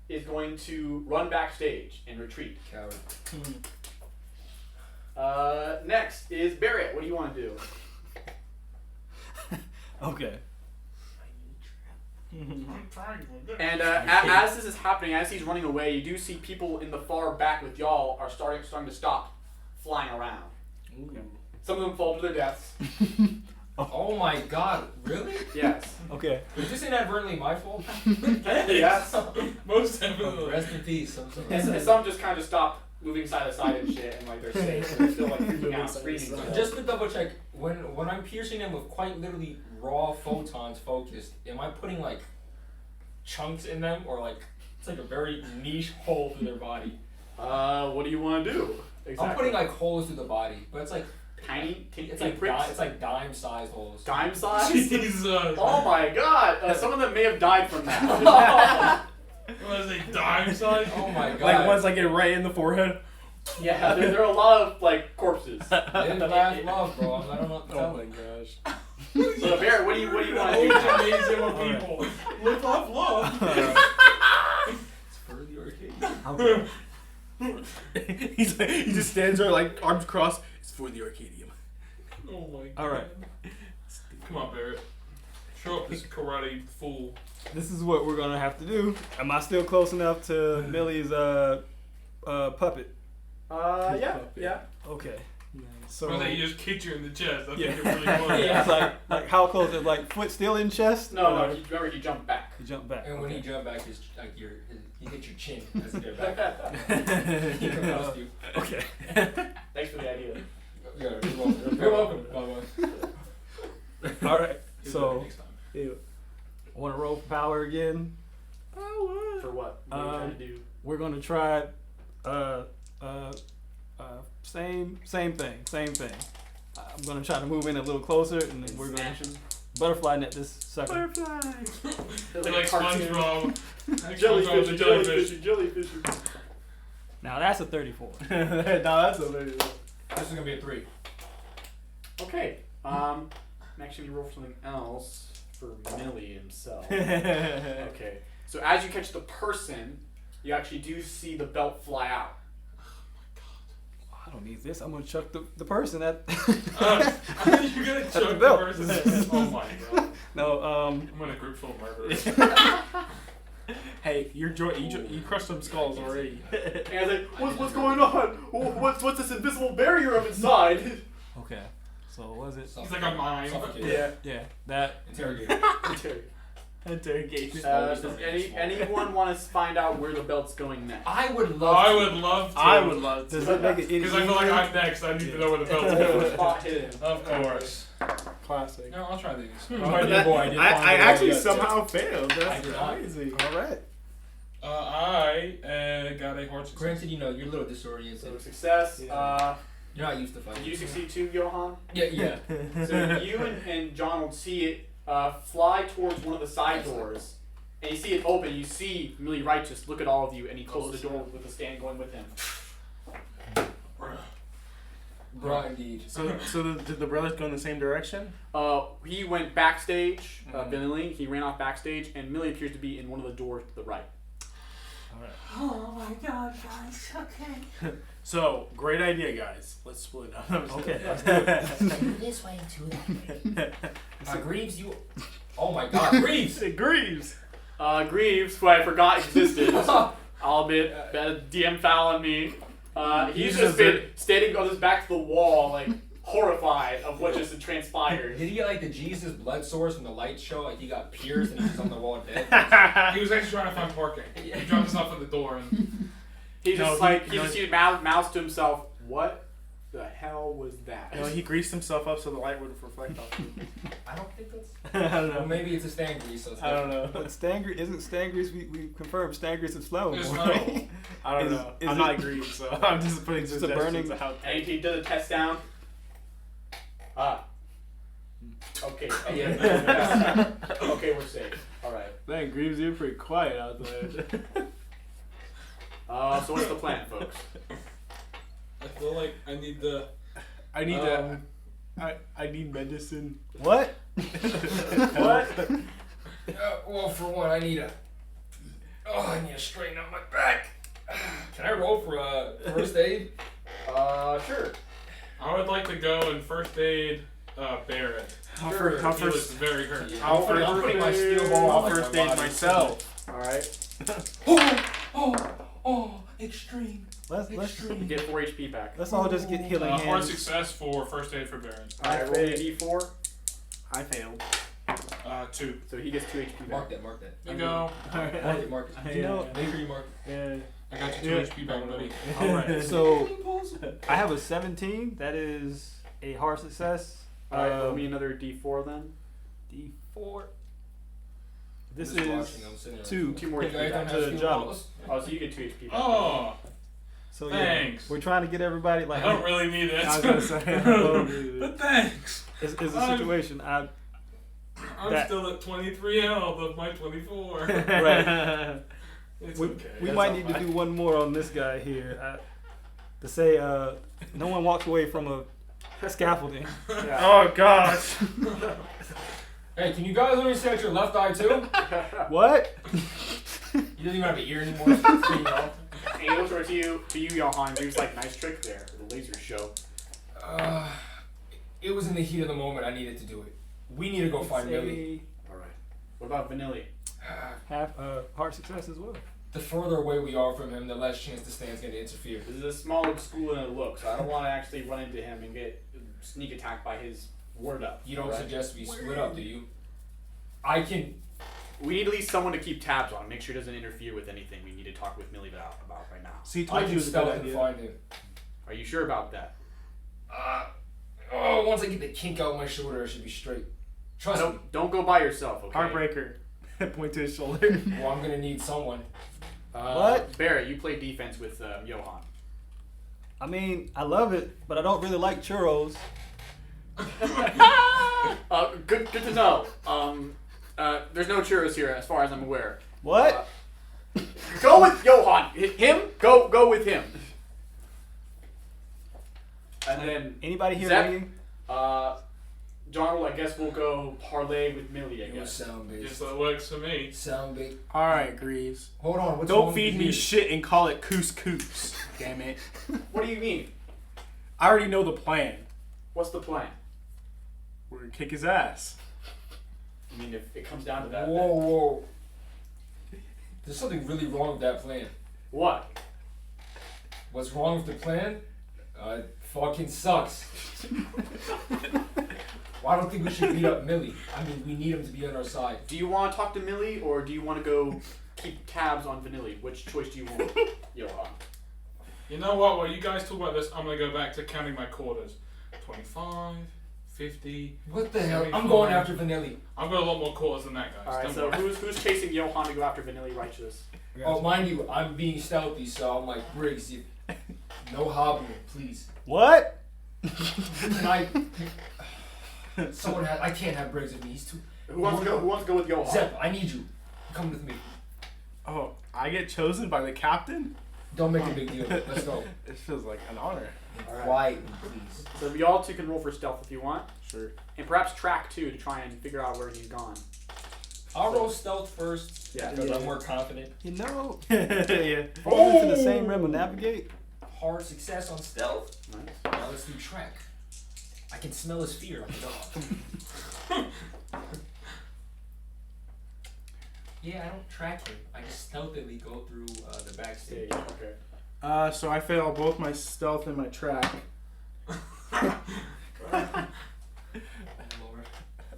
is going to run backstage and retreat. Coward. Next is Barret. What do you want to do? Okay. I'm trying to. And as this is happening, as he's running away, you do see people in the far back with y'all are starting to stop flying around. Some of them fall to their deaths. Oh my god, really? Yes. Okay. Is this inadvertently my fault? Yes. Most definitely. Rest in peace. And some just kind of stop moving side to side and shit, and like they're safe. So they're still like freaking out, screaming. Just to double check, when I'm piercing them with quite literally raw photons focused, am I putting like chunks in them, or like it's like a very niche hole through their body? What do you want to do? Exactly. I'm putting like holes through the body, but it's like tiny, it's like pricks. it's like dime-sized holes. Dime size. Jesus. Oh my god! Some of them may have died from that. What is it, dime size? Oh my god! Like ones I get right in the forehead. Yeah, there are a lot of like corpses. They didn't last long, bro. I don't know what to tell Oh my them. gosh. So Barret, what do you want to do now? Amazing with people. Live off love. It's for the arcade. He just stands there like arms crossed. It's for the Arcadium. Oh my god. All right. Come on, Barret. Show up this karate fool. This is what we're gonna have to do. Am I still close enough to Millie's puppet? Yeah. Okay. Nice. So Or that he just kicked you in the chest. I Yeah. think it really was. Yeah. like how close is like foot still in chest? No, Or remember he jumped back. he jumped back. And when okay. he jumped back, he hit your chin as he got back. He concussed you. Okay. Thanks for the idea. You're welcome. You're welcome. By the way. All right. He'll do it So next time. ew. Want to roll for power again? For what? What are you trying to do? We're gonna try. Same thing. I'm gonna try to move in a little closer, and then we're gonna Action. butterfly net this sucker. Butterfly. They're like SpongeBob. Like Jellyfish, SpongeBob the jellyfish. jellyfish. Now that's a 34. No, that's a very This is gonna be a 3. Okay. I'm actually gonna roll for something else for Millie himself. Okay. So as you catch the person, you actually do see the belt fly out. I don't need this. I'm gonna chuck the person at. You're gonna the choke the belt. person. Oh my god. No. I'm in a group full of murderers. Hey, you crushed some skulls already. And I was like, what's going on? What's this invisible barrier up inside? Okay. So what was it? He's like a mime. Yeah. Yeah. That. Interrogate. Interrogation. Does anyone want to find out where the belt's going next? I would love. I would love to. I would love Does to. it make it any Because I feel like easier? I'm next. I need to know where the belt's Roll for going. spot hidden. Of course. Classic. No, I'll try these. My dear boy, I did I fine. actually Yeah. somehow failed. I That's did not. crazy. All right. I got a hard success. Granted, you're a little disoriented. So success. You're not used to fighting. Did you succeed too, Johan? Yeah. So you and Jonald see it fly towards one of the side doors, and you see it open. You see Millie Righteous look at all of you, and he closes the door with the stand going with him. Bruh, indeed. So did the brothers go in the same direction? He went backstage, Mhm. Millie. He ran off backstage, and Millie appears to be in one of the doors to the right. All right. Oh my god, guys. Okay. So great idea, guys. Let's split up. Okay. This way and two that way. Greaves, you. Oh my god, Greaves! Greaves. Greaves, who I forgot existed. I'll admit, DM foul on me. He's just been standing on his back to the wall, like horrified of what just transpired. Did he get like the Jesus blood source from the light show? Like he got pierced and he was on the wall dead? He was actually trying to find parking. He dropped himself at the door and He's just No, he just mouths to himself, "What the hell was that?" No, he greased himself up so the light would reflect off him. I don't think that's. I don't know. Well, maybe it's a stand grease. So it's I don't know. But isn't Stangrease? We confirmed Stangrease is flammable. It's right? flammable. I don't Is- know. is I'm it- not agreeing, so I'm just putting It's a suggestions burning- out And there. he did a test down. Okay. Okay, we're safe. All right. Man, Greaves, you're pretty quiet out there. So what's the plan, folks? I feel like I need the. I need I need medicine. What? What? Well, for one, I need to straighten out my back. Can I roll for first aid? Sure. I would like to go and first aid Barret. I'll Sure. first, I'll He was first, very hurt. Yeah. I'll first, I'm putting my steel ball I'll on first my aid body. myself. All right. Extreme. Let's You get 4 HP back. let's all just get healing Hard hands. success for first aid for Barret. All right. Roll a D4. I failed. 2. So he gets 2 HP Mark back. that. You go. Mark it, mark it. You know, Make sure you mark it. Yeah. I got you 2 HP back, buddy. all right. So I have a 17. That is a hard success. All right. Roll me another D4 then. D4. This I'm just is watching, I'm sitting there. 2. 2 more You guys HP don't back. have to steel John. balls? Oh, so you get 2 HP back. Oh, So Thanks. we're trying to get everybody I like. don't really need it. I was gonna say. But thanks. It's a situation. I'm That- still at 23 health of my 24. Right. It's We, okay. we That's might all need to right. do one more on this guy here. To say no one walks away from a scaffolding. Oh gosh. Hey, can you guys only see out your left eye too? What? He doesn't even have an ear anymore. It's freaking off. And he looks over to you, Johan. He was like, "Nice trick there, the laser show." It was in the heat of the moment. I needed to do it. We need to go find Millie. All right. What about Vanilli? Have hard success as well. The further away we are from him, the less chance the stand's going to interfere. This is a smaller school than it looks, so I don't want to actually run into him and get sneak attacked by his word up. You don't right? suggest we split up, do you? I can. We need at least someone to keep tabs on. Make sure it doesn't interfere with anything we need to talk with Millie about right now. See, I told you can it was a stealth good and idea. find him. Are you sure about that? Once I get the kink out my shoulder, I should be straight. Trust me. Don't go by yourself, okay? Heartbreaker. Point to his shoulder. Well, I'm gonna need someone. What? Barret, you play defense with Johan. I mean, I love it, but I don't really like churros. Good to know. There's no churros here, as far as I'm aware. What? Go with Johan. Him? Go with him. And then Anybody here Zepp, ringing? Jonald, I guess we'll go parlay with Millie, I It was guess. sound Just based. that works for me. Sound based. Alright, Greaves. Hold on. What's wrong Don't with feed the me heat? shit and call it couscous. Damn it. What do you mean? I already know the plan. What's the plan? We're gonna kick his ass. I mean, if it comes down to that. Whoa, whoa. There's something really wrong with that plan. What? What's wrong with the plan? It fucking sucks. Well, I don't think we should beat up Millie. I mean, we need him to be on our side. Do you want to talk to Millie, or do you want to go keep tabs on Vanilli? Which choice do you want, Johan? You know what? While you guys talk about this, I'm going to go back to counting my quarters. 25, 50. What the hell? I'm 75. going after Vanilli. I've got a lot more quarters than that, guys. Alright, Don't so worry. who's chasing Johan to go after Vanilli Righteous? Oh, mind you, I'm being stealthy, so I'm like, Briggs, no hobbling, please. What? Can I? I can't have Briggs with me. He's too. Who wants to go with Johan? Zepp, I need you. Come with me. Oh, I get chosen by the captain? Don't make a big deal. Let's go. It feels like an honor. Alright. Quietly, please. So y'all two can roll for stealth if you want, Sure. and perhaps track too to try and figure out where he's gone. I'll roll stealth first. Yeah. Because I'm more confident. You know, Yeah. falling into the same realm of navigate. Hard success on stealth. Nice. Now let's do track. I can smell his fear like a dog. Yeah, I don't track him. I just stealthily go through the backstage. Yeah, okay. So I fail both my stealth and my track.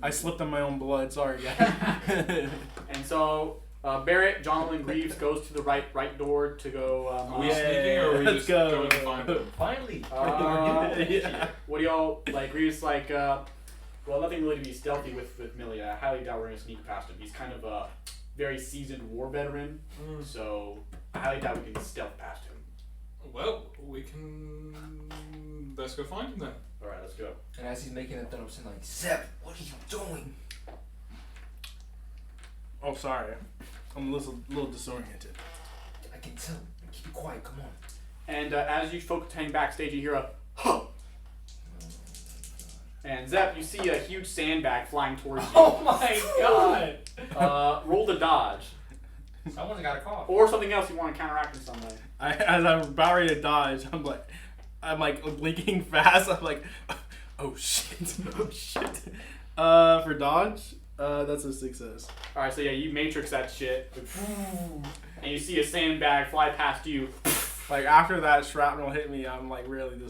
I slipped on my own blood. Sorry, guys. And so Barret, Jonald, and Greaves goes to the right door to go. Are we Yeah, sneaking or are we let's just go. going to find them? Finally. Yeah. What do y'all like? Greaves like, well, nothing really to be stealthy with Millie. I highly doubt we're gonna sneak past him. He's kind of a very seasoned war veteran, so I highly doubt we can stealth past him. Well, we can. Let's go find him then. All right, let's go. And as he's making that, I'm saying like, Zepp, what are you doing? Oh, sorry. I'm a little disoriented. I can tell. Keep it quiet. Come on. And as you folks hang backstage, you hear a huh. And Zepp, you see a huge sandbag flying towards you. Oh my god! Roll to dodge, Someone's got a cough. or something else you want to counteract in some way. As I'm about ready to dodge, I'm like blinking fast. I'm like, oh shit, oh shit. For dodge, that's a success. All right, so yeah, you matrix that shit, and you see a sandbag fly past you. Like after that shrapnel hit me, I'm like really Oriented,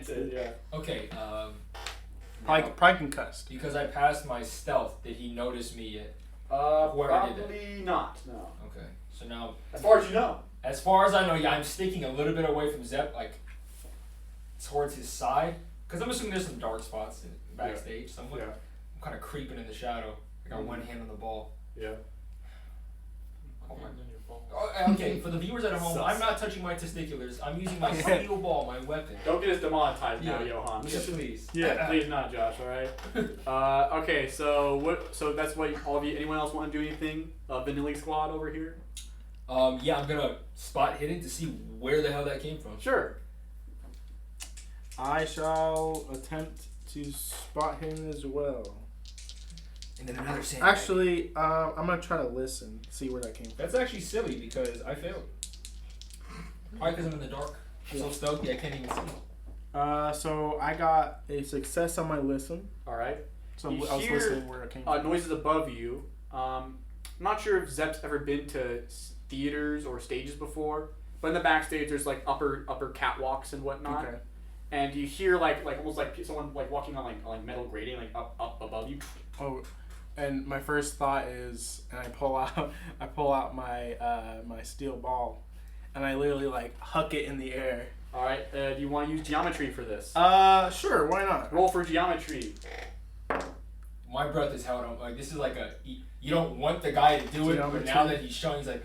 disoriented. yeah. Okay. Probably concussed. Because I passed my stealth, did he notice me yet? Whoever did Probably not. No. Okay. So now, As far as you know. as far as I know, yeah, I'm sticking a little bit away from Zepp, like towards his side, because I'm assuming there's some dark spots backstage somewhere. Yeah. I'm kind of creeping in the shadow. I got one hand on the ball. Yeah. I'm not in your balls. Oh, okay, for the viewers at home, Sus. I'm not touching my testiculars. I'm using my steel ball, my weapon. Don't get us demonetized now, Yeah. Johan. Yes, please. Yeah. Please not, Josh. All right. Okay. So what? So that's what all of you. Anyone else want to do anything? Vanilli squad over here. Yeah, I'm gonna spot hidden to see where the hell that came from. Sure. I shall attempt to spot him as well. And then another sand. Actually, I'm gonna try to listen, see where that came from. That's actually silly because I failed. Probably because I'm in the dark. I'm so stealthy I can't even see. So I got a success on my listen. All right. So You I was hear, listening where it came from. Noises above you. I'm not sure if Zepp's ever been to theaters or stages before, but in the backstage there's like upper catwalks and whatnot. Okay. And you hear like almost like someone like walking on like metal grating like up above you. Oh, and my first thought is, and I pull out my my steel ball, and I literally like huck it in the air. All right. Do you want to use geometry for this? Sure, why not? Roll for geometry. My breath is held. I'm like, this is like you don't want the guy to do it, but now that he's showing, he's like,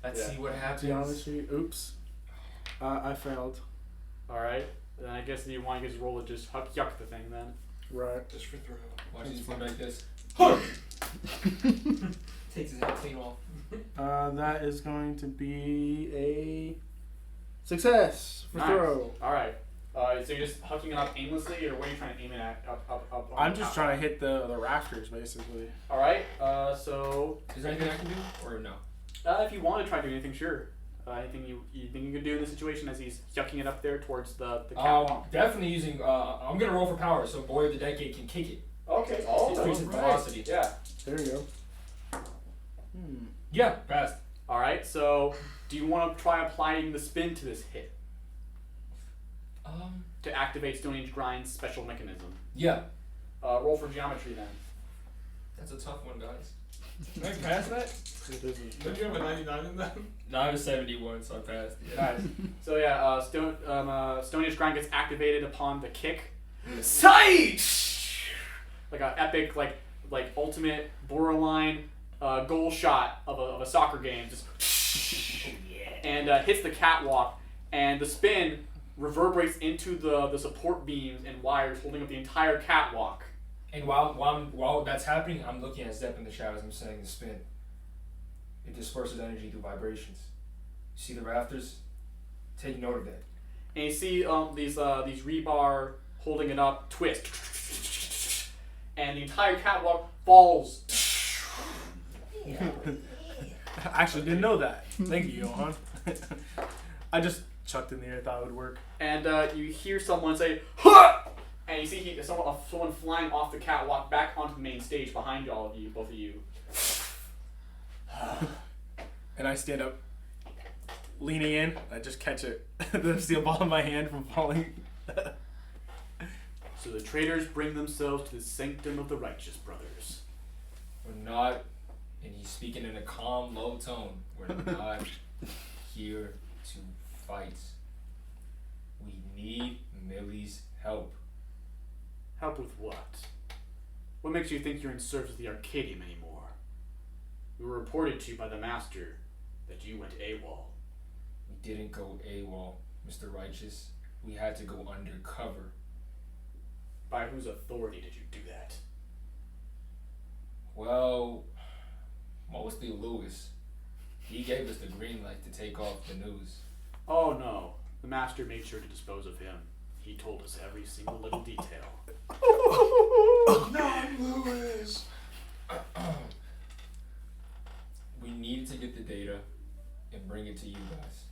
let's see what happens. Geometry. Oops. I failed. All right. Then I guess you want to just roll to just yuck the thing then. Right. Just for throw. Watch this one like this. Takes his head clean off. That is going to be a success for Nice. throw. All right. So you're just hucking it up aimlessly, or what are you trying to aim it at? Up. On I'm the just top? trying to hit the rafters, basically. All right. So Is there anything I can do or no? if you want to try to do anything, sure. Anything you think you could do in this situation as he's yucking it up there towards the catwalk? Definitely using. I'm gonna roll for power, so Boy of the Decade can kick it. Okay. Increases velocity. Yeah. There you go. Yeah, passed. All right. So do you want to try applying the spin to this hit to activate Stone Age Grind's special mechanism? Yeah. Roll for geometry then. That's a tough one, guys. Can I pass that? It isn't. Don't you have a 99 in that? No, I have a 71, so I passed. Yeah. Nice. So yeah, Stone Age Grind gets activated upon the kick. Sight! Like an epic, like ultimate borderline goal shot of a soccer game, just and hits the catwalk, and the spin reverberates into the support beams and wires holding up the entire catwalk. And while that's happening, I'm looking at Zepp in the shadows. I'm saying the spin. It disperses energy through vibrations. You see the rafters? Take note of that. And you see these rebar holding it up twist, and the entire catwalk falls. I actually didn't know that. Thank you, Johan. I just chucked in the air, thought it would work. And you hear someone say, "Huh!" And you see someone flying off the catwalk back onto the main stage behind all of you, both of you. And I stand up, leaning in. I just catch it, the steel ball in my hand from falling. So the traitors bring themselves to the sanctum of the righteous brothers. We're not, and he's speaking in a calm, low tone. We're not here to fight. We need Millie's help. Help with what? What makes you think you're in service of the Arcadium anymore? We were reported to by the Master that you went AWOL. We didn't go AWOL, Mr. Righteous. We had to go undercover. By whose authority did you do that? Well, mostly Lewis. He gave us the green light to take off the news. Oh no, the Master made sure to dispose of him. He told us every single little detail. Not Lewis! We needed to get the data and bring it to you guys.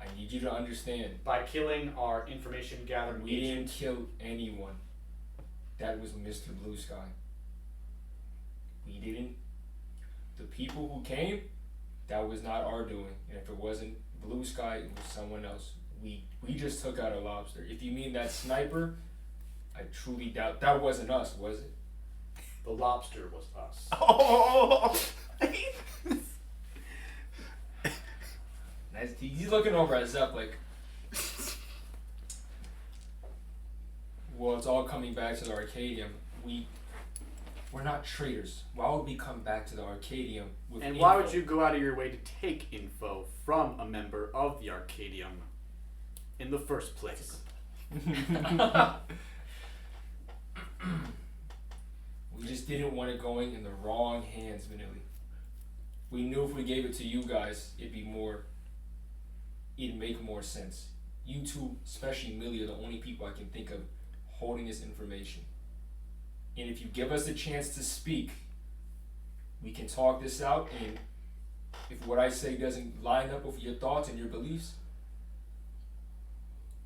I need you to understand. By killing our information gathering We didn't agent. kill anyone. That was Mr. Blue Sky. We didn't. The people who came, that was not our doing. And if it wasn't Blue Sky, it was someone else. We just took out a lobster. If you mean that sniper, I truly doubt that wasn't us, was it? The lobster was us. Nice. He's looking over at Zepp like, well, it's all coming back to the Arcadium. We're not traitors. Why would we come back to the Arcadium with And info? why would you go out of your way to take info from a member of the Arcadium in the first place? We just didn't want it going in the wrong hands, Medley. We knew if we gave it to you guys, it'd make more sense. You two, especially Millie, are the only people I can think of holding this information. And if you give us a chance to speak, we can talk this out, and if what I say doesn't line up with your thoughts and your beliefs,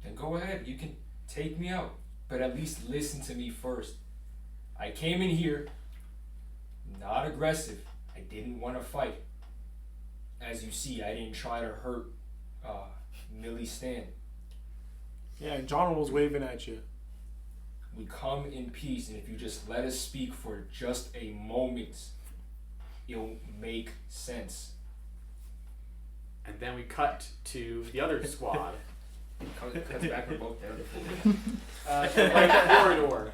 then go ahead. You can take me out, but at least listen to me first. I came in here not aggressive. I didn't want to fight. As you see, I didn't try to hurt Millie Stan. Yeah, Jonald was waving at you. We come in peace, and if you just let us speak for just a moment, it'll make sense. And then we cut to the other squad. Cuts back, we're both down. To the right corridor.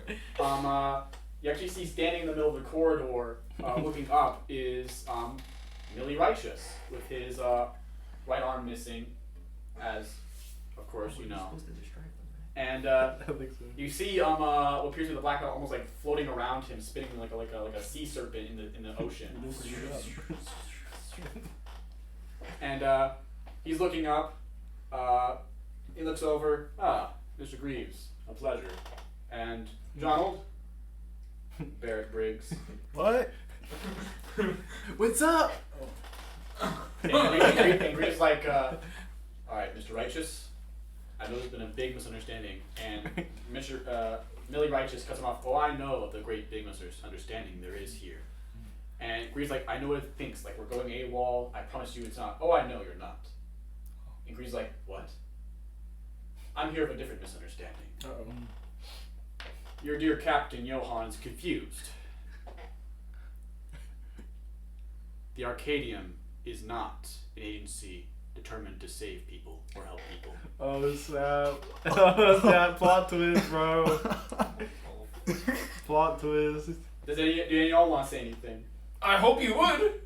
You actually see standing in the middle of the corridor, looking up, is Millie Righteous with his right arm missing, as of course you know. And I think so. you see what appears to be the black belt almost like floating around him, spinning like a sea serpent in the ocean. And he's looking up. He looks over. Mr. Greaves, a pleasure. And Jonald, Barret Briggs. What? What's up? And Greaves is like, all right, Mr. Righteous. I know there's been a big misunderstanding, and Mr. Millie Righteous cuts him off. Oh, I know of the great big misunderstanding there is here. And Greaves like, I know what it thinks. Like, we're going AWOL. I promise you it's not. Oh, I know you're not. And Greaves like, what? I'm here of a different misunderstanding. Uh-oh. Your dear Captain Johan is confused. The Arcadium is not an agency determined to save people or help people. Oh, snap. Oh, snap. Plot twist, bro. Plot twist. Do any of y'all want to say anything? I hope you would.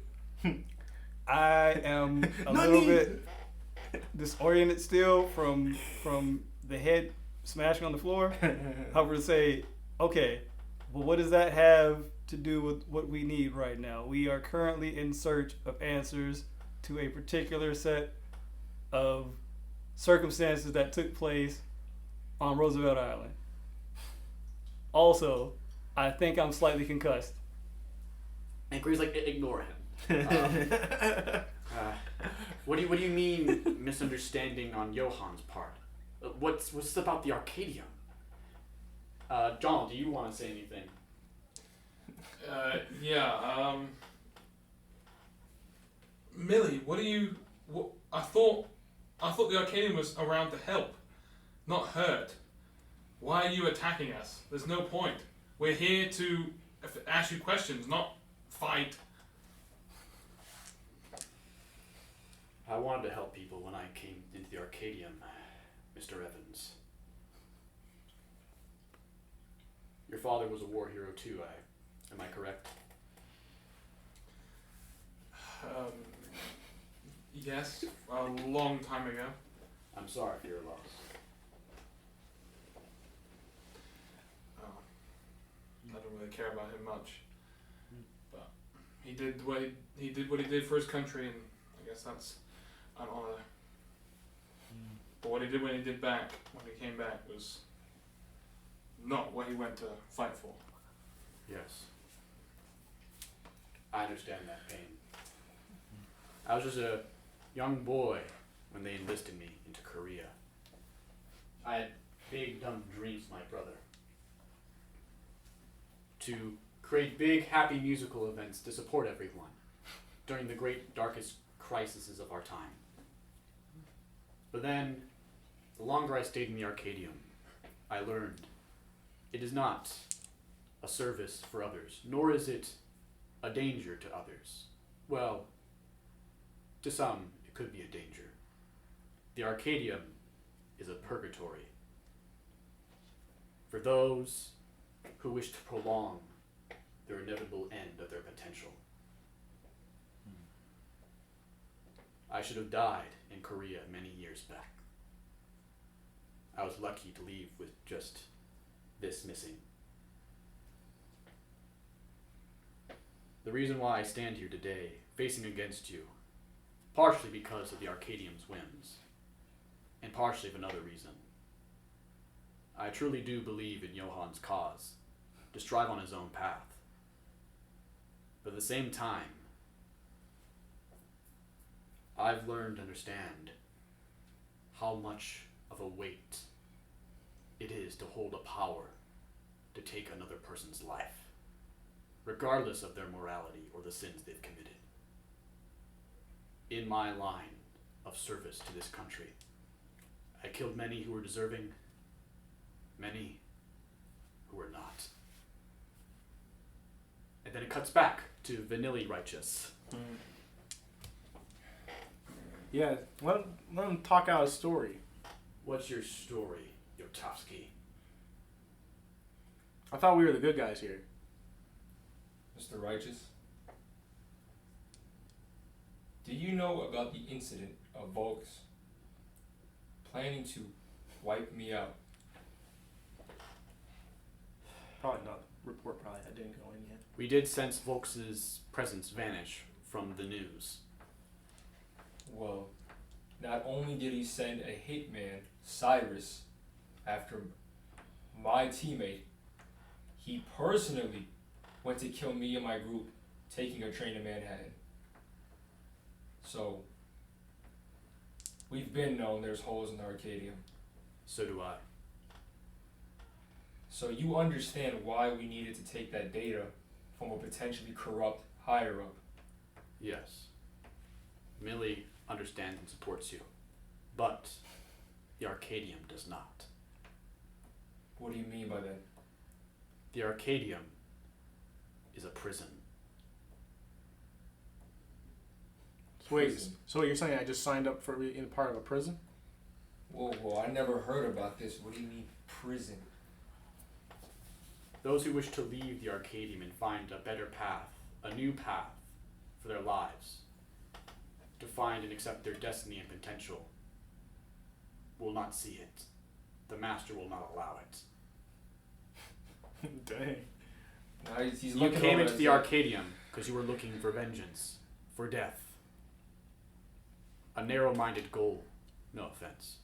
I am a little bit disoriented still from the head smashing on the floor. However, to say, okay, well, what does that have to do with what we need right now? We are currently in search of answers to a particular set of circumstances that took place on Roosevelt Island. Also, I think I'm slightly concussed. And Greaves like, ignore him. What do you mean misunderstanding on Johan's part? What's about the Arcadium? Jonald, do you want to say anything? Millie, I thought the Arcadium was around to help, not hurt. Why are you attacking us? There's no point. We're here to ask you questions, not fight. I wanted to help people when I came into the Arcadium, Mr. Evans. Your father was a war hero too, am I correct? Yes, a long time ago. I'm sorry for your loss. I don't really care about him much, but he did what he did for his country, and I guess that's an honor. But what he did when he came back was not what he went to fight for. Yes. I understand that pain. I was just a young boy when they enlisted me into Korea. I had big dumb dreams, my brother. To create big happy musical events to support everyone during the great darkest crises of our time. But then, the longer I stayed in the Arcadium, I learned it is not a service for others, nor is it a danger to others. Well, to some, it could be a danger. The Arcadium is a purgatory for those who wish to prolong their inevitable end of their potential. I should have died in Korea many years back. I was lucky to leave with just this missing. The reason why I stand here today, facing against you, partially because of the Arcadium's whims, and partially of another reason. I truly do believe in Johan's cause, to strive on his own path. But at the same time, I've learned to understand how much of a weight it is to hold a power to take another person's life, regardless of their morality or the sins they've committed. In my line of service to this country, I killed many who were deserving, many who were not. And then it cuts back to vanilla righteous. Yeah, let him talk out a story. What's your story, Jotovski? I thought we were the good guys here. Mr. Righteous, do you know about the incident of Volks planning to wipe me out? Probably not. Report probably that didn't go in yet. We did sense Volks's presence vanish from the news. Well, not only did he send a hitman, Cyrus, after my teammate, he personally went to kill me and my group, taking a train to Manhattan. So, we've been known there's holes in the Arcadium. So do I. So you understand why we needed to take that data from a potentially corrupt higher up. Yes. Millie understands and supports you. But the Arcadium does not. What do you mean by that? The Arcadium is a prison. Wait, Prison. so you're saying I just signed up for being part of a prison? Whoa, I never heard about this. What do you mean, prison? Those who wish to leave the Arcadium and find a better path, a new path for their lives, to find and accept their destiny and potential, will not see it. The Master will not allow it. Dang. Now he's You looking came over into at the Zepp. Arcadium because you were looking for vengeance, for death. A narrow-minded goal, no offense,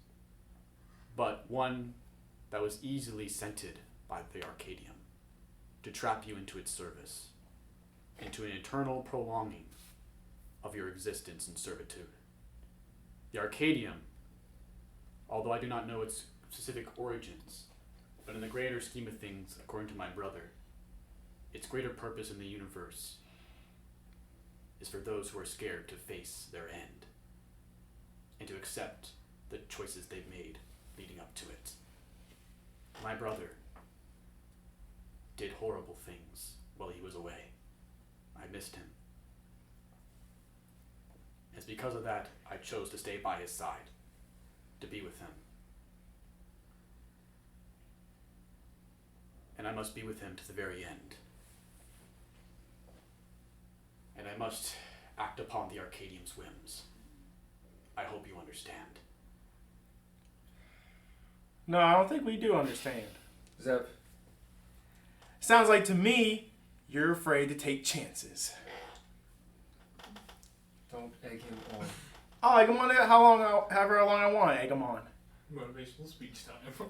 but one that was easily scented by the Arcadium to trap you into its service, into an eternal prolonging of your existence in servitude. The Arcadium, although I do not know its specific origins, but in the greater scheme of things, according to my brother, its greater purpose in the universe is for those who are scared to face their end and to accept the choices they've made leading up to it. My brother did horrible things while he was away. I missed him. It's because of that I chose to stay by his side, to be with him. And I must be with him to the very end. And I must act upon the Arcadium's whims. I hope you understand. No, I don't think we do understand. Zepp, Sounds like to me, you're afraid to take chances. don't egg him on. I'll egg him on it however long I want to egg him on. Motivational speech time.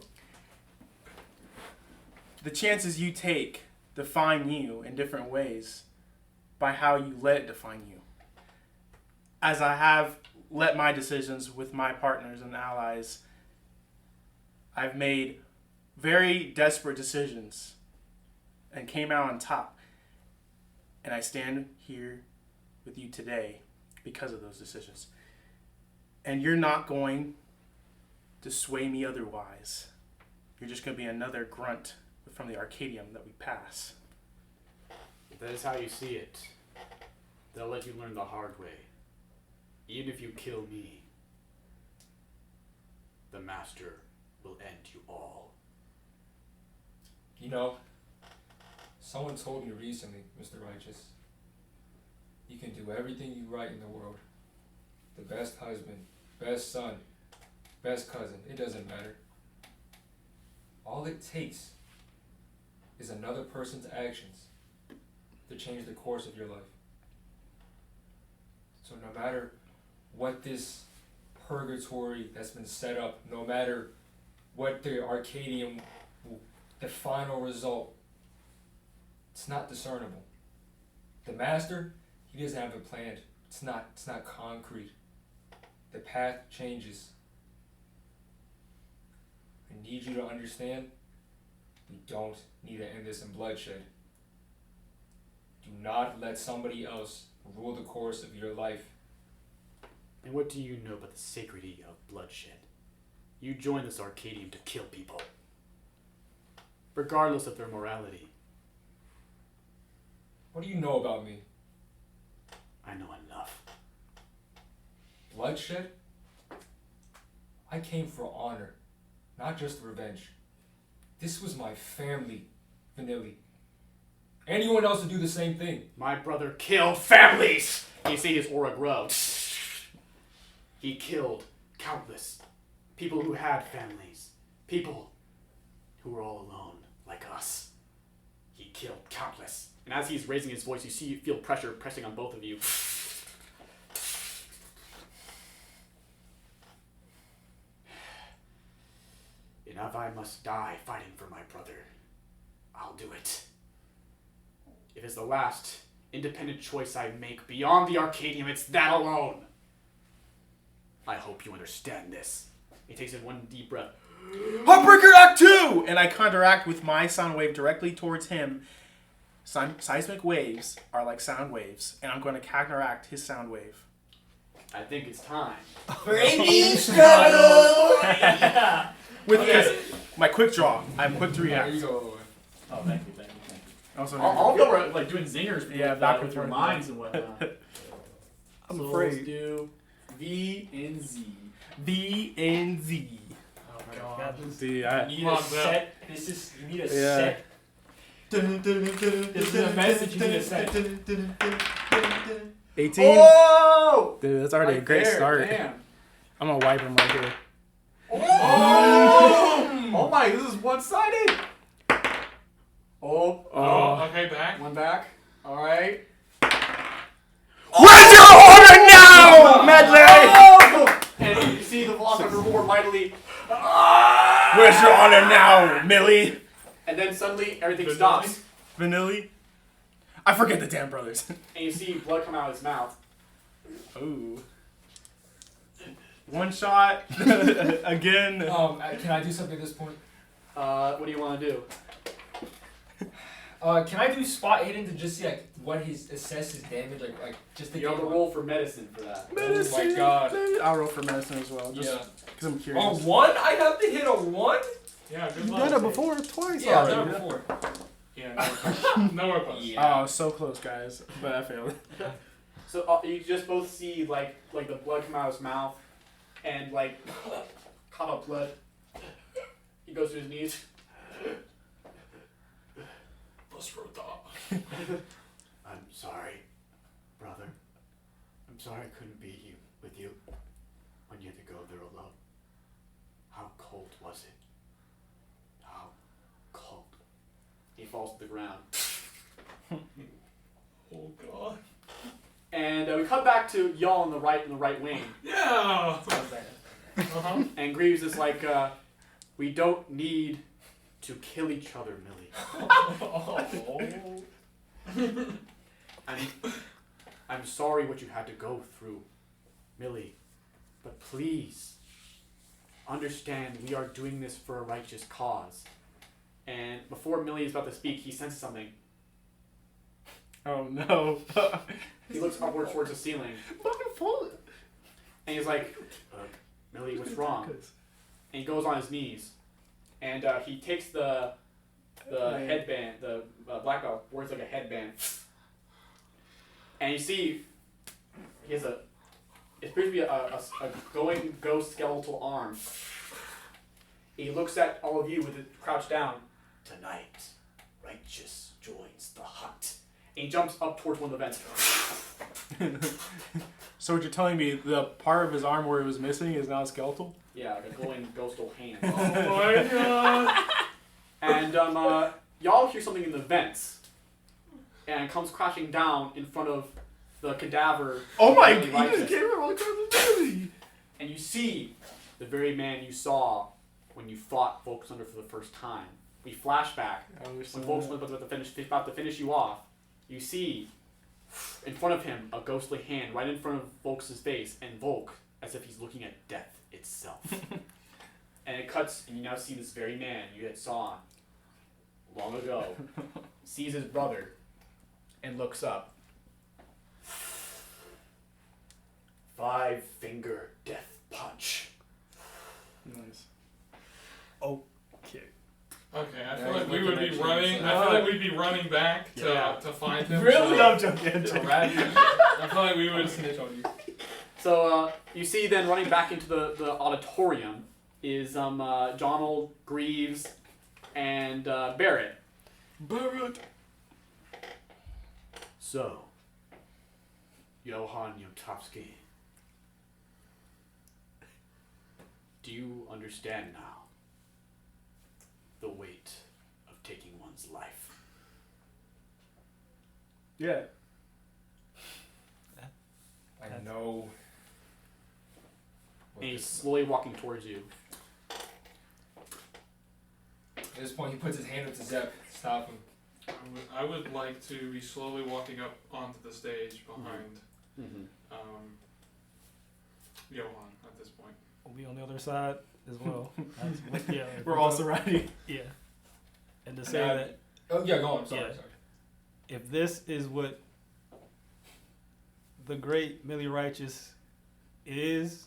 The chances you take define you in different ways by how you let it define you. As I have let my decisions with my partners and allies, I've made very desperate decisions and came out on top. And I stand here with you today because of those decisions. And you're not going to sway me otherwise. You're just going to be another grunt from the Arcadium that we pass. If that is how you see it, they'll let you learn the hard way. Even if you kill me, the Master will end you all. You know, someone told me recently, Mr. Righteous, you can do everything you right in the world. The best husband, best son, best cousin, it doesn't matter. All it takes is another person's actions to change the course of your life. So no matter what this purgatory that's been set up, no matter what the Arcadium, the final result, it's not discernible. The Master, he doesn't have it planned. It's not concrete. The path changes. I need you to understand, we don't need to end this in bloodshed. Do not let somebody else rule the course of your life. And what do you know about the sacredity of bloodshed? You joined this Arcadium to kill people, regardless of their morality. What do you know about me? I know enough. Bloodshed? I came for honor, not just revenge. This was my family, Vanilli. Anyone else would do the same thing. My brother killed families! You see his aura grow. He killed countless people who had families. People who were all alone, like us. He killed countless. And as he's raising his voice, you feel pressure pressing on both of you. And if I must die fighting for my brother, I'll do it. If it's the last independent choice I make beyond the Arcadium, it's that alone. I hope you understand this. He takes in one deep breath. Heartbreaker Act 2! And I counteract with my sound wave directly towards him. Seismic waves are like sound waves, and I'm going to counteract his sound wave. I think it's time. Baby struggle! With my quick draw. I'm quick to There react. you go. Oh, thank you. Also, All of them were like doing zingers Yeah, with, back with with your your minds and whatnot. I'm So afraid. Let's do V and Z. V and Z. Oh my Got god. this. Dude, You need Come a on, Zepp. set. You need a Yeah. set. This is a message you need to send. 18. Oh! Dude, that's already a Right great there, start. Damn. I'm gonna wipe him right here. Oh! Oh my, this is one-sided. Oh. Oh, okay, back. One back. Alright. Where's your order now, Medley? Oh! And you see the velocity roar mightily. Where's your honor now, Millie? And then suddenly everything Vanilli? stops. Vanilli? I forget the damn brothers. And you see blood come out of his mouth. Ooh. One shot. Again. Can I do something at this point? What do you want to do? Can I do spot hidden to just see like what his assess his damage, like just to You have get to roll for medicine for that. Oh my god. I'll roll for medicine as well, just Yeah. because I'm curious. A 1? I have to hit a 1? Yeah, good You've luck. done it before twice Yeah, I've already. done it before. Yeah, nowhere close. Yeah. Oh, so close, guys. But I failed. So you just both see like the blood come out of his mouth, and like caught up blood. He goes to his knees. I'm sorry, brother. I'm sorry I couldn't be with you when you had to go there alone. How cold was it? How cold? He falls to the ground. Oh god. And we cut back to y'all in the right wing. Yeah. Uh-huh. And Greaves is like, we don't need to kill each other, Millie. I'm sorry what you had to go through, Millie. But please, understand we are doing this for a righteous cause. And before Millie is about to speak, he senses something. Oh no. He looks upward towards the ceiling. And he's like, Millie, what's wrong? And he goes on his knees. And he takes the headband, the black belt, wears like a headband. And you see, he has it appears to be a going ghost skeletal arm. He looks at all of you with it crouched down. Tonight, righteous joins the hunt. And he jumps up towards one of the vents. So what you're telling me, the part of his arm where it was missing is now skeletal? Yeah, like a glowing ghostal hand. Oh my god. And y'all hear something in the vents, and it comes crashing down in front of the cadaver. Oh my of the god, you righteous. just gave him all the And you see the very man you saw when you fought Volksunder for the first time. We flash back when Volksunder was about to finish you off. You see in front of him a ghostly hand right in front of Volk's face, and Volk as if he's looking at death itself. And it cuts, and you now see this very man you had saw long ago, sees his brother, and looks up. 5-finger death punch. Nice. Okay. Okay, I Yeah, feel like you we can would be actually running. use I that. feel like we'd be running back to Yeah. to find him. Really? So, I'm joking. I'm joking. I feel like we I would would. snitch on you. So you see then running back into the auditorium is Jonald, Greaves, and Barret. Barret. So, Johan Jotovski, do you understand now the weight of taking one's life? Yeah. I know. what And he's this- slowly walking towards you. At this point, he puts his hand up to Zepp. Stop him. I would like to be slowly walking up onto the stage behind Johan at this point. We'll be on the other side as well. Yeah. We're all surrounding. Yeah. And to say Now- that Oh yeah, go on. Sorry, Yeah. sorry. if this is what the great Medley Righteous is,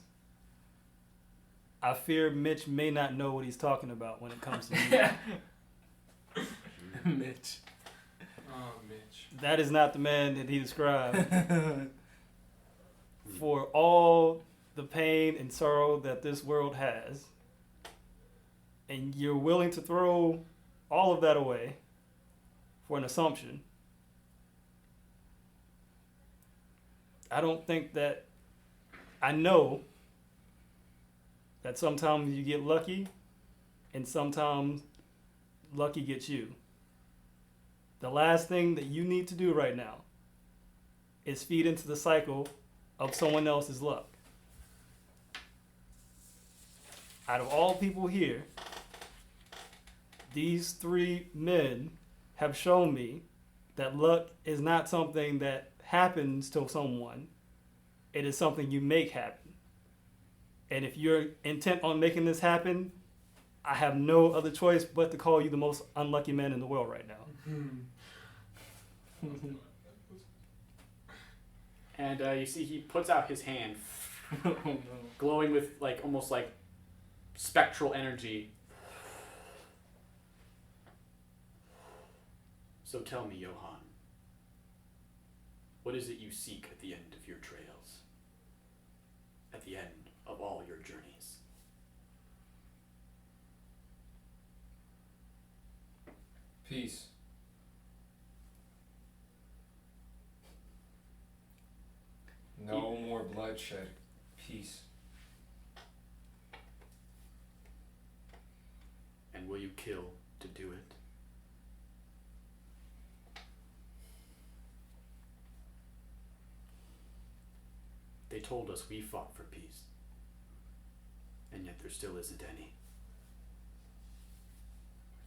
I fear Mitch may not know what he's talking about when it comes to me. Mitch. Oh, Mitch. That is not the man that he described. For all the pain and sorrow that this world has, and you're willing to throw all of that away for an assumption, I don't think that, I know that sometimes you get lucky and sometimes lucky gets you. The last thing that you need to do right now is feed into the cycle of someone else's luck. Out of all people here, these 3 men have shown me that luck is not something that happens to someone. It is something you make happen. And if you're intent on making this happen, I have no other choice but to call you the most unlucky man in the world right now. And you see he puts out his hand, Oh no. glowing with almost like spectral energy. So tell me, Johan, what is it you seek at the end of your trails? At the end of all your journeys? Peace. No more bloodshed. Peace. And will you kill to do it? They told us we fought for peace, and yet there still isn't any.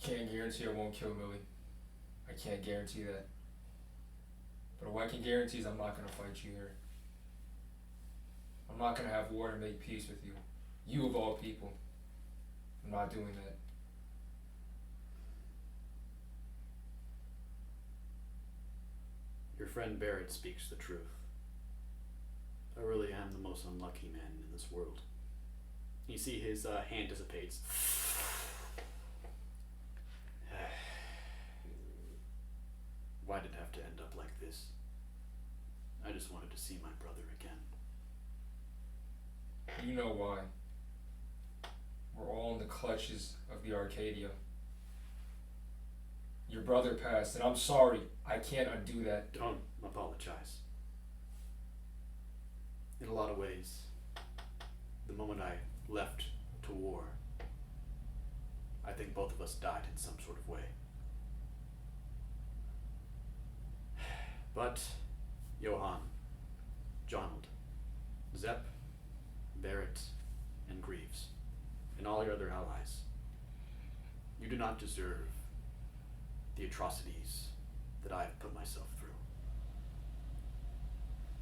Can't guarantee I won't kill Millie. I can't guarantee that. But what I can guarantee is I'm not gonna fight you here. I'm not gonna have war to make peace with you. You of all people. I'm not doing that. Your friend Barret speaks the truth. I really am the most unlucky man in this world. You see his hand dissipates. Why did it have to end up like this? I just wanted to see my brother again. You know why. We're all in the clutches of the Arcadia. Your brother passed, and I'm sorry. I can't undo that. Don't apologize. In a lot of ways, the moment I left to war, I think both of us died in some sort of way. But, Johan, Jonald, Zepp, Barret, and Greaves, and all your other allies, you do not deserve the atrocities that I have put myself through.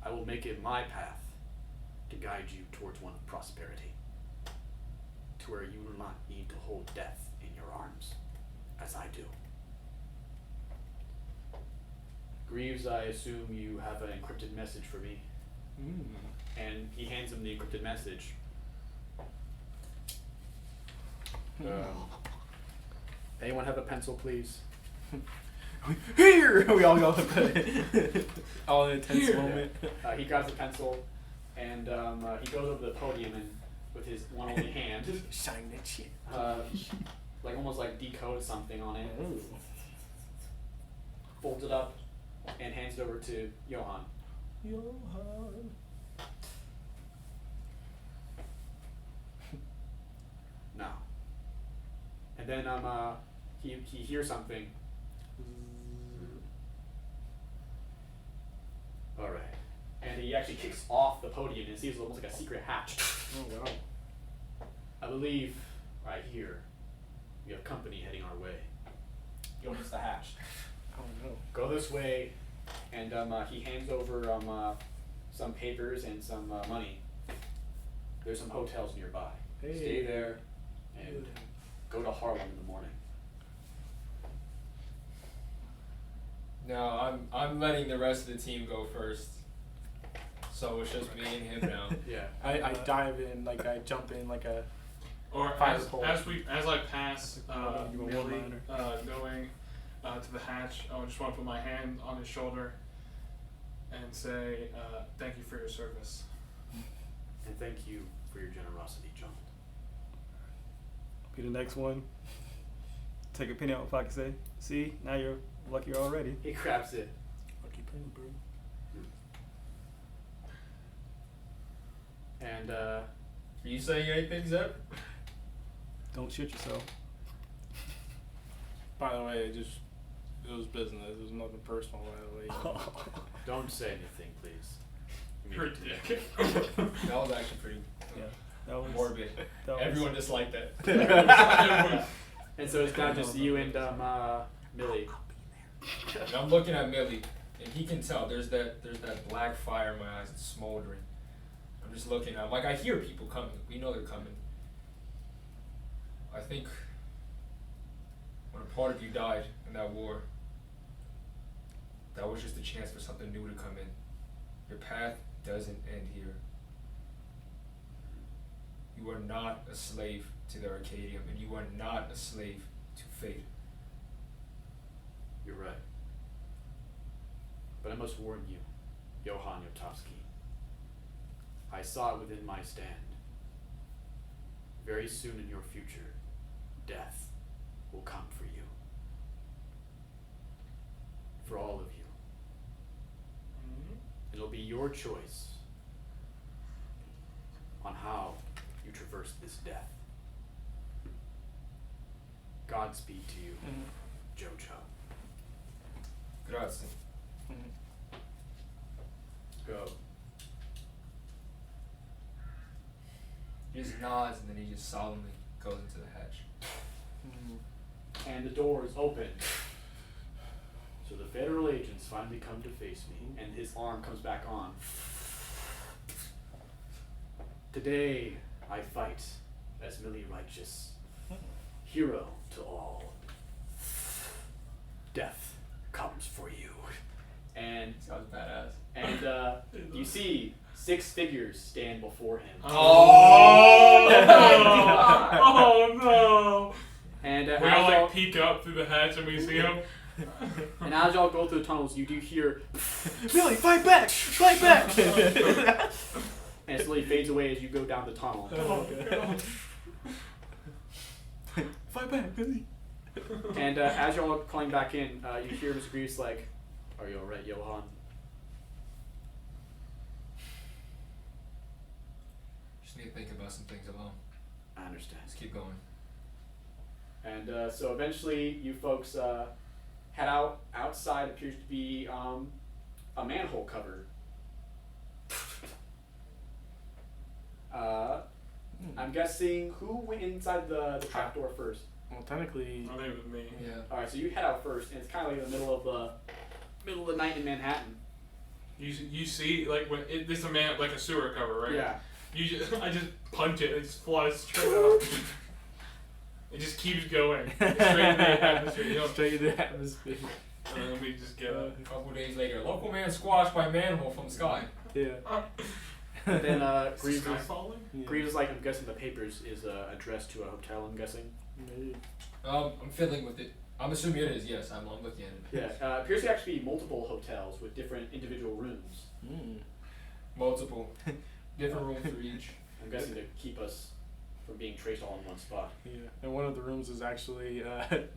I will make it my path to guide you towards one of prosperity, to where you will not need to hold death in your arms, as I do. Greaves, I assume you have an encrypted message for me. And he hands him the encrypted message. Anyone have a pencil, please? Here! We all go all in a tense moment. He grabs a pencil, and he goes over to the podium and with his one only hand, Shine that shit. like almost like decodes something on it. Folds it up and hands it over to Johan. Johan. No. And then he hears something. All right. And he actually kicks off the podium and sees almost like a secret hatch. Oh wow. I believe right here we have company heading our way. He opens the hatch. Oh no. Go this way, and he hands over some papers and some money. There's some hotels nearby. Hey. Stay there and go to Harlem in the morning. No, I'm letting the rest of the team go first. So it's just me and him now. Yeah. I dive in, like I jump in like a Or Fire as pole. as I pass You go Millie one-liner. going to the hatch, I just want to put my hand on his shoulder and say, thank you for your service. And thank you for your generosity, John. Be the next one. Take a penny out if I can say. See, now you're lucky already. He grabs it. lucky penny, bro. And Are you saying anything, Zepp? Don't shit yourself. By the way, it was business. It was nothing personal, by the way. don't say anything, please. You're a dick. That was actually pretty Yeah, that was morbid. that was- Everyone disliked that. And so it's now just you and Millie. And I'm looking at Millie, and he can tell there's that black fire in my eyes. It's smoldering. I'm just looking at him. Like, I hear people coming. We know they're coming. I think when a part of you died in that war, that was just a chance for something new to come in. Your path doesn't end here. You are not a slave to the Arcadium, and you are not a slave to fate. You're right. But I must warn you, Johan Jotovski. I saw it within my stand. Very soon in your future, death will come for you. For all of you. It'll be your choice on how you traverse this death. Godspeed to you, JoJo. Grazie. Go. He just nods, and then he just solemnly goes into the hatch. And the doors open. So the federal agents finally come to face me, and his arm comes back on. Today, I fight as Millie Righteous, hero to all. Death comes for you. And Sounds badass. you see 6 figures stand before him. Oh! Oh no! And We as all y'all- like peek up through the hatch and we see him. and as y'all go through the tunnels, you do hear, Millie, fight back! Fight back! and it slowly fades away as you go down the tunnel. Fight back, Millie. And as y'all climb back in, you hear Mr. Greaves like, "Are you alright, Johan?" Just need to think about some things alone. I understand. Let's keep going. And so eventually, you folks head out. Outside appears to be a manhole cover. I'm guessing who went inside the trapdoor first. Well, technically, I think it was me. Yeah. All right, so you head out first, and it's kind of like the middle of the night in Manhattan. You see like when it's a man like a sewer cover, right? Yeah. I just punch it. It just flies straight up. It just keeps going straight into the atmosphere. You know? Straight into the atmosphere. And then we just get up. A couple days later, local man squashed by manhole from sky. Yeah. Then Is the Greaves sky is, falling? Greaves is like, I'm guessing the papers is addressed to a hotel, I'm guessing. Maybe. I'm fiddling with it. I'm assuming it is. Yes, I'm looking at it. Yeah, appears to actually be multiple hotels with different individual rooms. Multiple, different rooms for each. I'm guessing to keep us from being traced all in one spot. Yeah. And one of the rooms is actually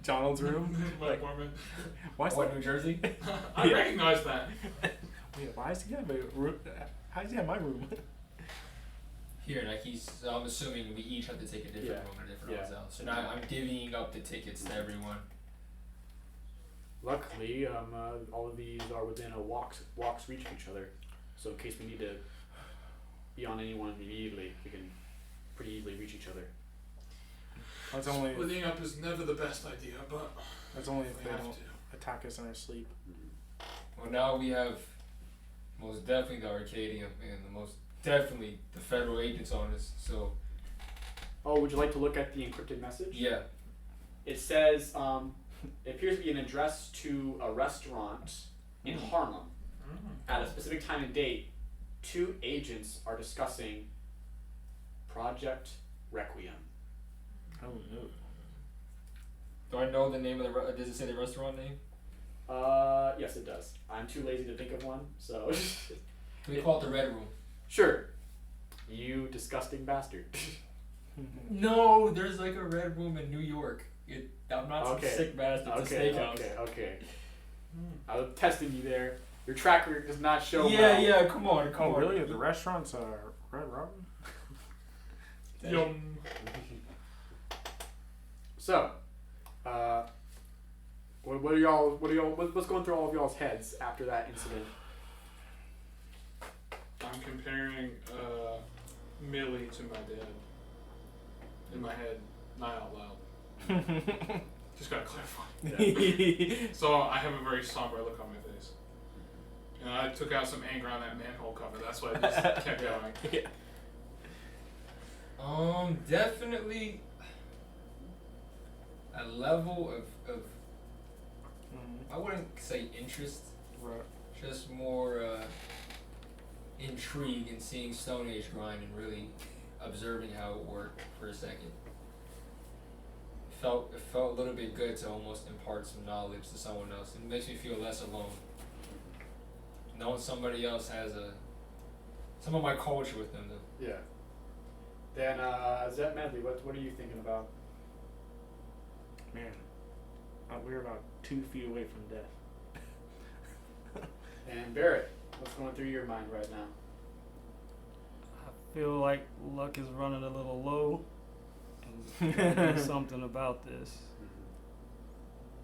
Jonald's room. My apartment. Why is What, that? New Jersey? I Yeah. recognize that. Wait, why is he have a room? How does he have my room? Here, like I'm assuming we each have to take a different Yeah. room in a different Yeah. hotel. So now I'm divvying up the tickets to everyone. Luckily, all of these are within a walk's reach of each other. So in case we need to be on anyone immediately, we can pretty easily reach each other. That's only Splitting up is never the best idea, but if we they have don't to. attack us in our sleep. Well, now we have most definitely the Arcadium and the most definitely the federal agents on us. So Oh, would you like to look at the encrypted message? yeah, It says, it appears to be an address to a restaurant in Harlem. At a specific time and date, 2 agents are discussing Project Requiem. Oh no. do I know the name of the? Does it say the restaurant name? Yes, it does. I'm too lazy to think of one, so. Can we call it the Red Room? Sure. You disgusting bastard. No, there's like a Red Room in New York. I'm not Okay. some sick bastard. It's a Okay, steakhouse. okay. I was testing you there. Your track record does not show Yeah, well. yeah. Come on, come Oh on. really? The restaurants are Red Robin? Yum. So, what's going through all of y'all's heads after that incident? I'm comparing Millie to my dad. In my head, not out loud. Just gotta clarify. So I have a very somber look on my face. And I took out some anger on that manhole cover. That's why I just kept going. Definitely a level of I wouldn't say interest, Right. just more intrigue in seeing Stone Age grind and really observing how it worked for a second. It felt a little bit good to almost impart some knowledge to someone else. It makes me feel less alone. Knowing somebody else has some of my culture with them. Yeah. Then, Zepp Medley, what are you thinking about? Man, we're about 2 feet away from death. And Barret, what's going through your mind right now? I feel like luck is running a little low, and we gotta do something about this.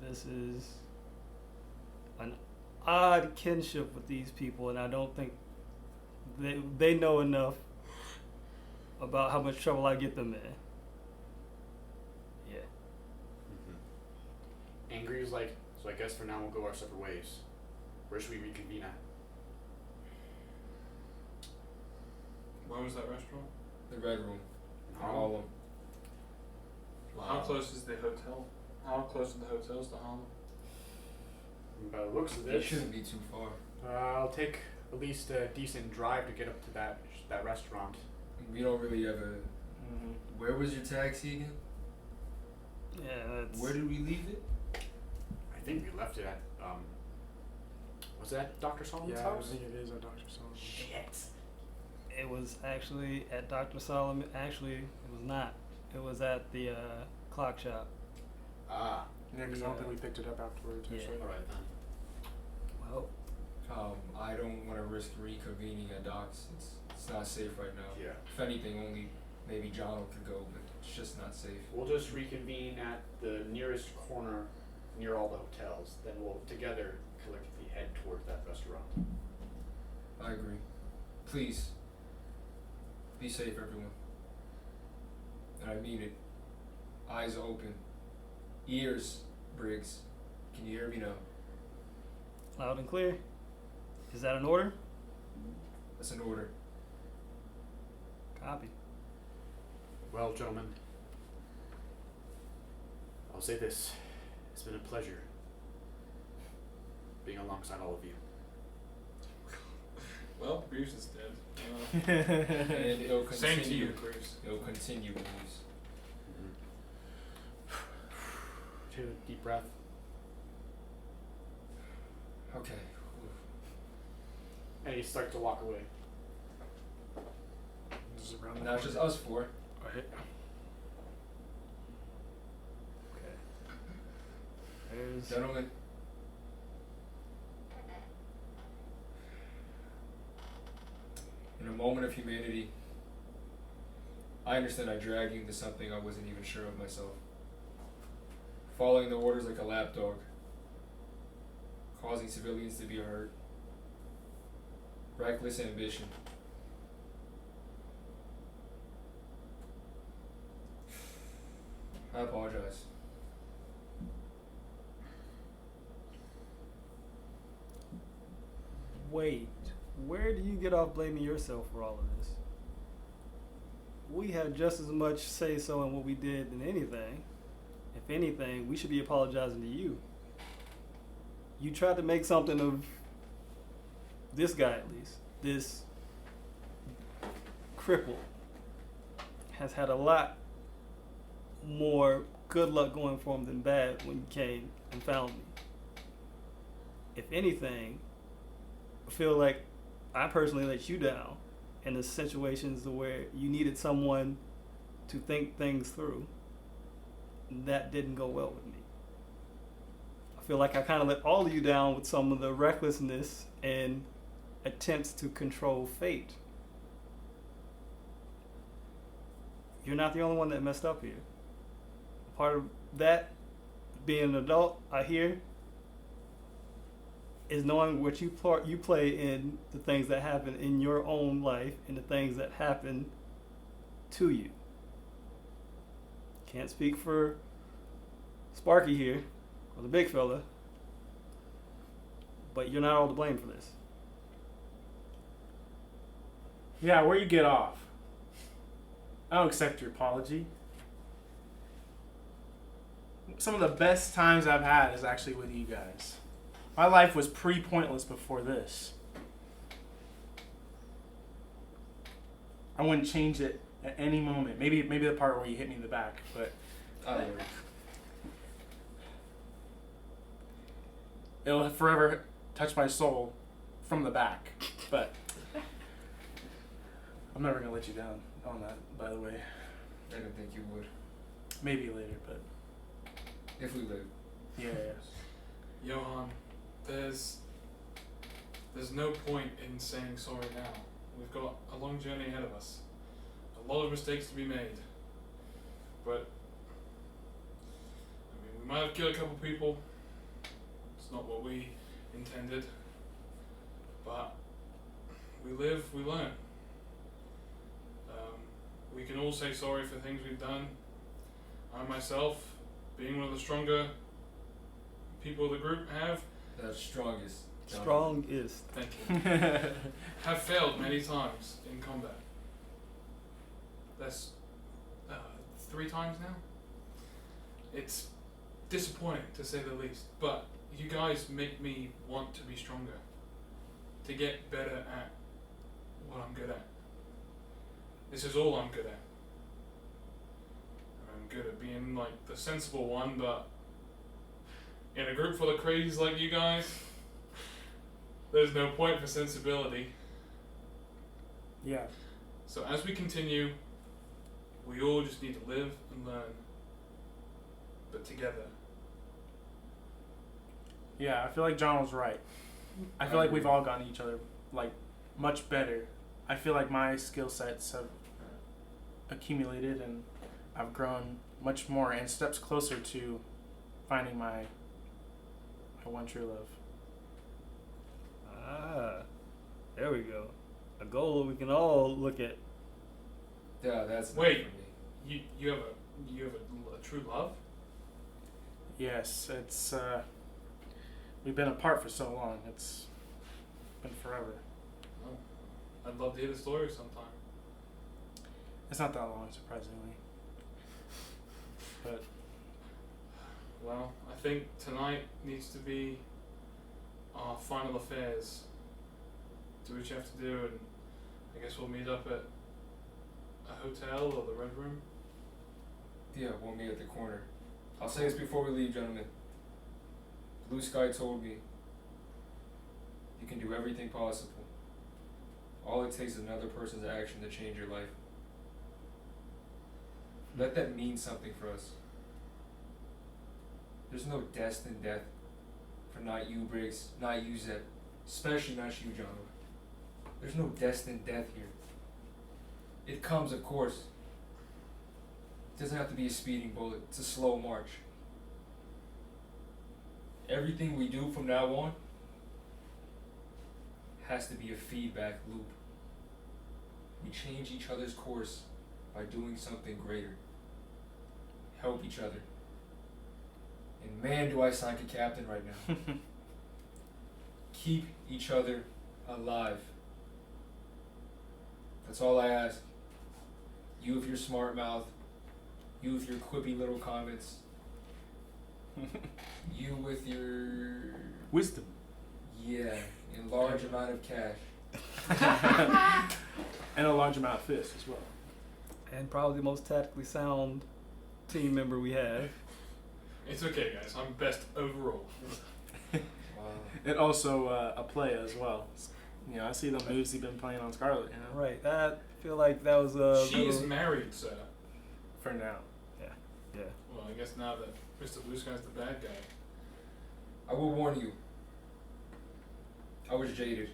This is an odd kinship with these people, and I don't think they know enough about how much trouble I get them in. Yeah. Angry was like, so I guess for now we'll go our separate ways. Where should we reconvene at? Where was that restaurant? The Red Room. In In Harlem? Harlem. How close is the hotel? How close are the hotels to Harlem? By the looks of It this, shouldn't be too far. I'll take at least a decent drive to get up to that restaurant. We don't really have a. Where was your taxi again? Yeah, that's. Where did we leave it? I think we left it at, was that Dr. Solomon's Yeah, I house? think it is a Dr. Solomon. Shit. It was actually at Dr. Solomon. Actually, it was not. It was at the clock shop. Ah, Yeah, because I don't think we picked it up afterwards. Yeah. Actually. alright then. Well, I don't want to risk reconvening at Doc's. It's not safe right now. Yeah. If anything, only maybe John could go, but it's just not safe. We'll just reconvene at the nearest corner near all the hotels. Then we'll together collectively head towards that restaurant. I agree. Please, be safe, everyone. And I mean it. Eyes open. Ears, Briggs. Can you hear me now? loud and clear. Is that an order? That's an order. Copy. Well, gentlemen, I'll say this. It's been a pleasure being alongside all of you. Well, Briggs is dead. And it'll continue. Same to you, Briggs. It'll continue, Briggs. Take a deep breath. Okay. And you start to walk away. Just around Now it's just us four. Right. Okay. There's Gentlemen. In a moment of humanity, I understand I dragged you into something I wasn't even sure of myself. Following the orders like a lapdog. Causing civilians to be hurt. Reckless ambition. I apologize. Wait, where do you get off blaming yourself for all of this? We had just as much say so in what we did than anything. If anything, we should be apologizing to you. You tried to make something of this guy, at least. This cripple has had a lot more good luck going for him than bad when you came and found me. If anything, I feel like I personally let you down in the situations where you needed someone to think things through. That didn't go well with me. I feel like I kind of let all of you down with some of the recklessness and attempts to control fate. You're not the only one that messed up here. Part of that, being an adult, I hear, is knowing what you play in the things that happen in your own life and the things that happen to you. Can't speak for Sparky here, or the big fella, but you're not all to blame for this. Yeah, where you get off. I'll accept your apology. Some of the best times I've had is actually with you guys. My life was pretty pointless before this. I wouldn't change it at any moment. Maybe the part where you hit me in the back, but it'll forever touch my soul from the back. But I'm never gonna let you down on that, by the way. I didn't think you would. Maybe later, but If we live. yeah. Johan, there's no point in saying sorry now. We've got a long journey ahead of us. A lot of mistakes to be made. But I mean, we might have killed a couple people. It's not what we intended. But we live, we learn. We can all say sorry for things we've done. I myself, being one of the stronger people of the group, The strongest. Strongest. thank you, have failed many times in combat. That's 3 times now. It's disappointing to say the least, but you guys make me want to be stronger, to get better at what I'm good at. This is all I'm good at. I'm good at being like the sensible one, but in a group full of crazies like you guys, there's no point for sensibility. Yeah. So as we continue, we all just need to live and learn, but together. Yeah, I feel like John was right. I feel like we've all gotten each other like much better. I feel like my skill sets have accumulated and I've grown much more and steps closer to finding my one true love. Ah, there we go. A goal we can all look at. Yeah, that's Wait. enough for me. You have a true love? Yes, it's we've been apart for so long. It's been forever. Oh, I'd love to hear the story sometime. It's not that long, surprisingly. But Well, I think tonight needs to be our final affairs. Do what you have to do, and I guess we'll meet up at a hotel or the Red Room. Yeah, we'll meet at the corner. I'll say this before we leave, gentlemen. Blue Sky told me you can do everything possible. All it takes is another person's action to change your life. Let that mean something for us. There's no destined death for not you, Briggs, not you, Zepp, especially not you, Jonald. There's no destined death here. It comes, of course. It doesn't have to be a speeding bullet. It's a slow march. Everything we do from now on has to be a feedback loop. We change each other's course by doing something greater. Help each other. And man, do I sign a captain right now. Keep each other alive. That's all I ask. You with your smart mouth. You with your quippy little comments. You with your... wisdom. Yeah, in large amount of cash. And a large amount of fists as well. And probably the most tactically sound team member we have. It's okay, guys. I'm best overall. Wow. And also a play as well. You know, I see the moves he's been playing on Scarlet, you know. Right. That I feel like that was a. She is little- married, sir. For now. Yeah. Well, I guess now that Mr. Blue Sky's the bad guy. I will warn you. I was jaded.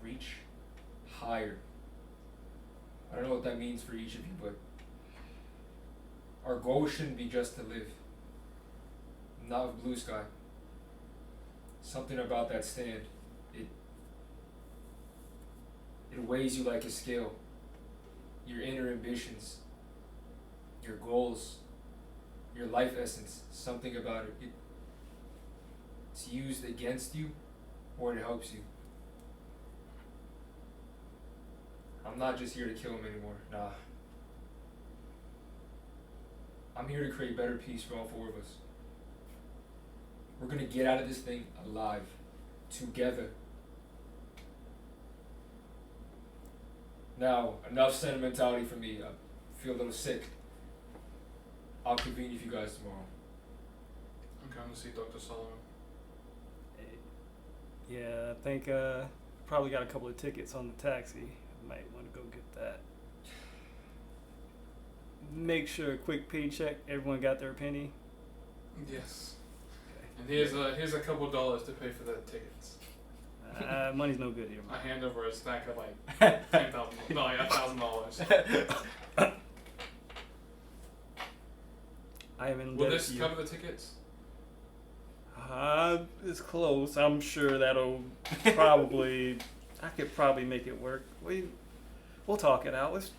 Reach higher. I don't know what that means for each of you, but our goal shouldn't be just to live. Not with Blue Sky. Something about that stand. It weighs you like a scale. Your inner ambitions, your goals, your life essence, something about it. It's used against you or it helps you. I'm not just here to kill him anymore, nah. I'm here to create better peace for all four of us. We're gonna get out of this thing alive, together. Now, enough sentimentality for me. I feel a little sick. I'll convene with you guys tomorrow. I'm going to see Dr. Solomon. Yeah, I think probably got a couple of tickets on the taxi. Might want to go get that. Make sure a quick paycheck. Everyone got their penny. Yes. Okay. And here's a couple dollars to pay for the tickets. Money's no good here. I hand over a stack of like $1,000. I am in Will debt this to you. cover the tickets? It's close. I'm sure that'll probably. I could probably make it work. We'll talk it out. Let's.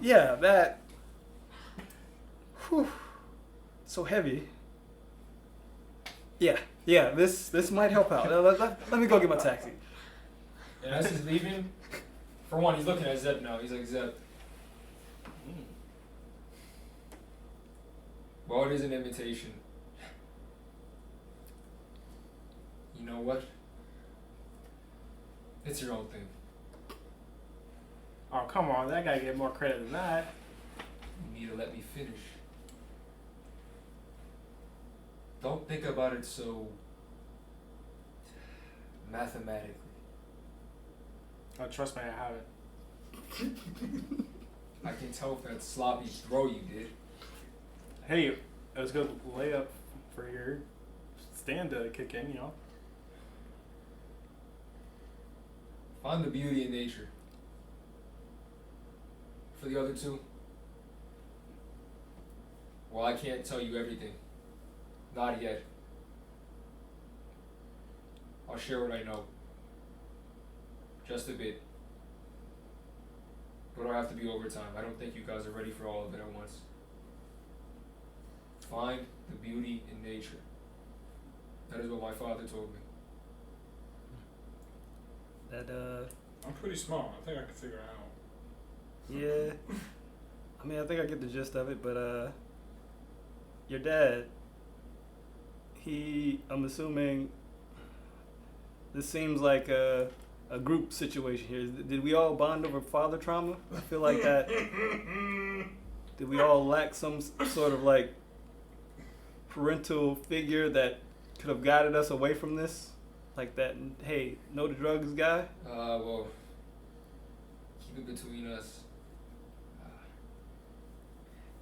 Yeah. That. Whew, so heavy. Yeah. This might help out. Let me go get my taxi. And as he's leaving, for one, he's looking at Zepp now. He's like, Zepp. Well, it is an invitation. You know what? It's your own thing. Oh, come on. That guy get more credit than that. You need to let me finish. Don't think about it so mathematically. Oh, trust me, I haven't. I can tell if that sloppy throw you did. Hey, it was a good layup for your stand to kick in, you know. Find the beauty in nature. For the other two, well, I can't tell you everything. Not yet. I'll share what I know. Just a bit. But it'll have to be overtime. I don't think you guys are ready for all of it at once. Find the beauty in nature. That is what my father told me. That I'm pretty smart. I think I can figure it out. Yeah. I mean, I think I get the gist of it, but your dad, I'm assuming this seems like a group situation here. Did we all bond over father trauma? I feel like that. Did we all lack some sort of like parental figure that could have guided us away from this? Like that, hey, no to drugs guy? Well, keep it between us.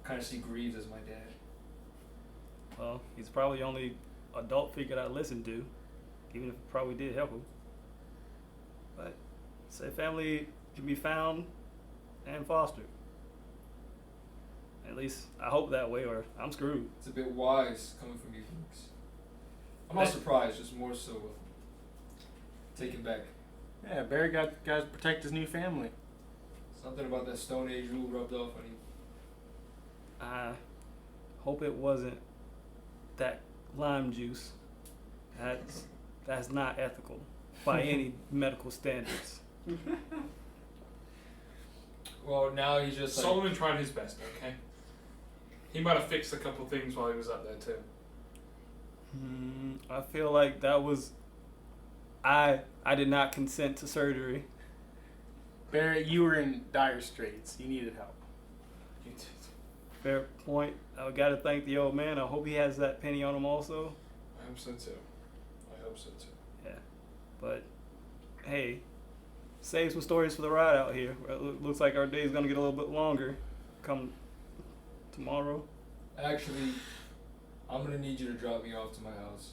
Kind of see Greaves as my dad. Well, he's probably the only adult figure that I listen to, even if it probably did help him. But say family can be found and fostered. At least I hope that way, or I'm screwed. It's a bit wise coming from you folks. I'm not surprised, just more so taken back. Yeah, Barret got to protect his new family. Something about that Stone Age rule rubbed off on you. I hope it wasn't that lime juice. That's not ethical by any medical standards. Well, now he's just like... Solomon tried his best, okay? He might have fixed a couple things while he was up there too. I feel like that was... I did not consent to surgery. Barret, you were in dire straits. You needed help. You did. Fair point. I gotta thank the old man. I hope he has that penny on him also. I hope so too. Yeah. But, hey, save some stories for the ride out here. Looks like our day's gonna get a little bit longer come tomorrow. Actually, I'm going to need you to drop me off to my house.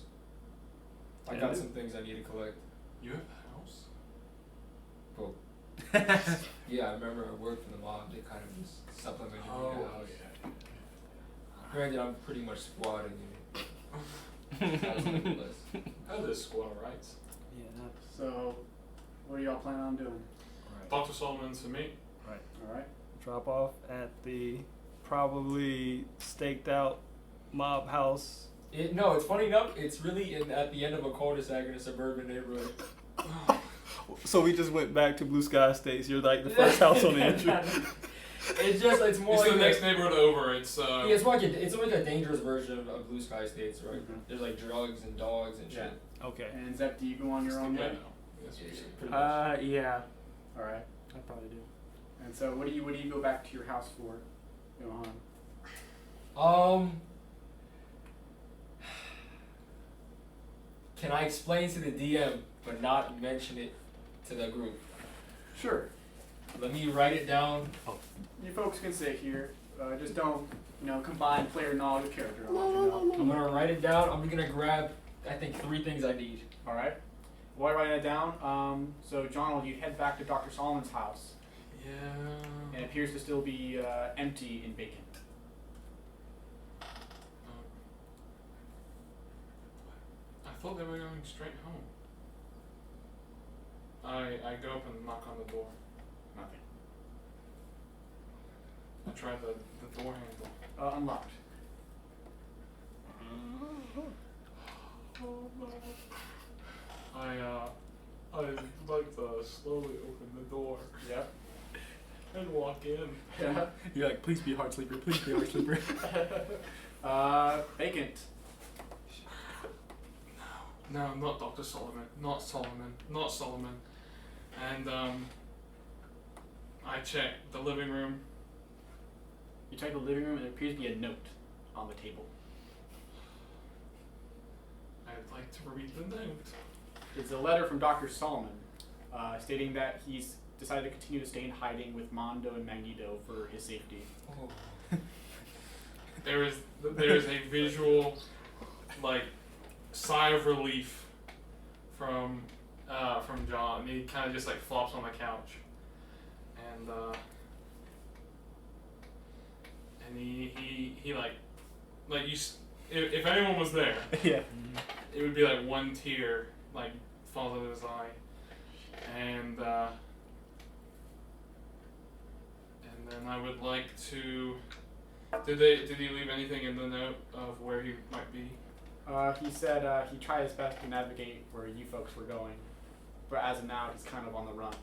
I got some things I need to collect. You have a house? Well, yeah, I remember I worked for the mom. They kind of just supplemented me in the house. Yeah. Granted, I'm pretty much squatting in it. Oh, there's squatter rights. Yeah, not So, what are y'all planning on doing? right. Dr. Solomon to me. Right. All right. Drop off at the probably staked out mob house. No, it's funny enough. It's really at the end of a cul-de-sac in a suburban neighborhood. So we just went back to Blue Sky Estates. You're like the first house on the entry. It's more It's like the next neighborhood over. It's yeah, it's like a dangerous version of Blue Sky Estates, right? Mhm. There's like drugs and dogs and shit. Okay. And Zepp, do you go on your own yeah, way? no. Yes, we should. Pretty much. Yeah, All right. I probably do. And so, what do you go back to your house for, Johan? Can I explain to the DM but not mention it to the group? Sure. Let me write it down. You folks can sit here. Just don't, combine player knowledge with character knowledge. I'm gonna write it down. I'm gonna grab, I think, 3 things I need. All right. While you're writing it down, so Jonald, you head back to Dr. Solomon's house. Yeah. And it appears to still be empty and vacant. I thought they were going straight home. I go up and knock on the door. Nothing. I try the door handle. Unlocked. Oh no. I like to slowly open the door Yep. and walk in. Yeah. You're like, please be a hard sleeper. Please be a hard sleeper. Vacant. No, not Dr. Solomon. Not Solomon. And I check the living room. You check the living room, and there appears to be a note on the table. I'd like to read the note. It's a letter from Dr. Solomon, stating that he's decided to continue to stay in hiding with Mondo and Magneto for his safety. Oh. There is a visual, like, sigh of relief from John. He kind of just like flops on the couch, and he like you. If anyone was there, Yeah. it would be like one tear like falls out of his eye, and then I would like to. Did he leave anything in the note of where he might be? He said he tried his best to navigate where you folks were going, but as of now, he's kind of on the run.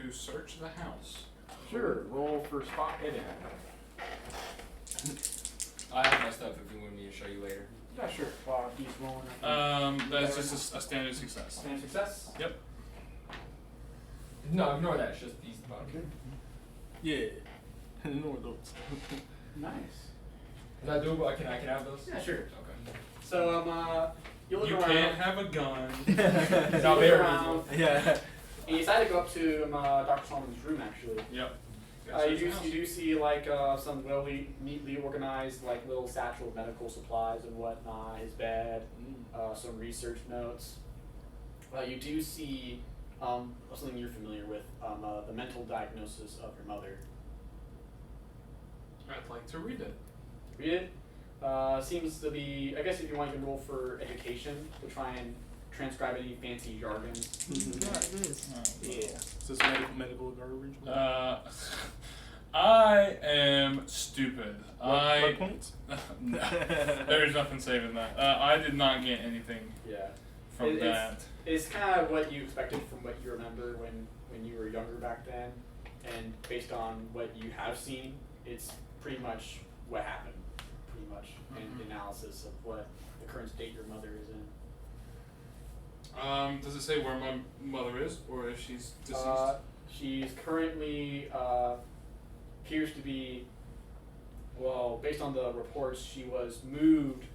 to search the house. Sure. Roll for spot hidden. I have my stuff if you want me to show you later. Yeah, sure. While he's rolling. That's just a standard success. Standard success. Yep. No, ignore that. It's just these buttons. Okay. Yeah. Ignore those. Nice. Is that doable? Can I have those? Yeah, sure. Okay. So you look You around. can't have a gun. You Not look very around, Yeah. and you decide to go up to Dr. Solomon's room. Actually, Yep. you do see like some really neatly organized like little satchel of medical supplies and whatnot. His bed, some research notes. You do see something you're familiar with, the mental diagnosis of your mother. I'd like to read it. Read it. Seems to be, I guess if you want, you can roll for education to try and transcribe any fancy jargon. Yeah. Is this medical garbage? I am stupid. What points? No, there is nothing saving that. I did not get anything Yeah. from that. It's kind of what you expected from what you remember when you were younger back then, and based on what you have seen, it's pretty much what happened, pretty much, and the analysis of what the current state your mother is in. Does it say where my mother is, or if she's deceased? She's currently appears to be, well, based on the reports, she was moved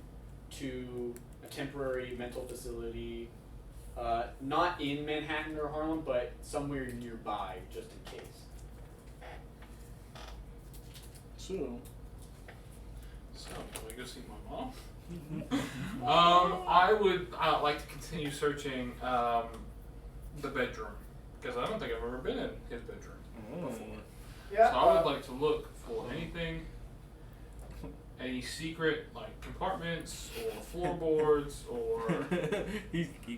to a temporary mental facility, not in Manhattan or Harlem, but somewhere nearby, just in case. So, can we go see my mom? I would like to continue searching the bedroom, because I don't think I've ever been in his bedroom before. Yeah. So I would like to look for anything, any secret like compartments or floorboards or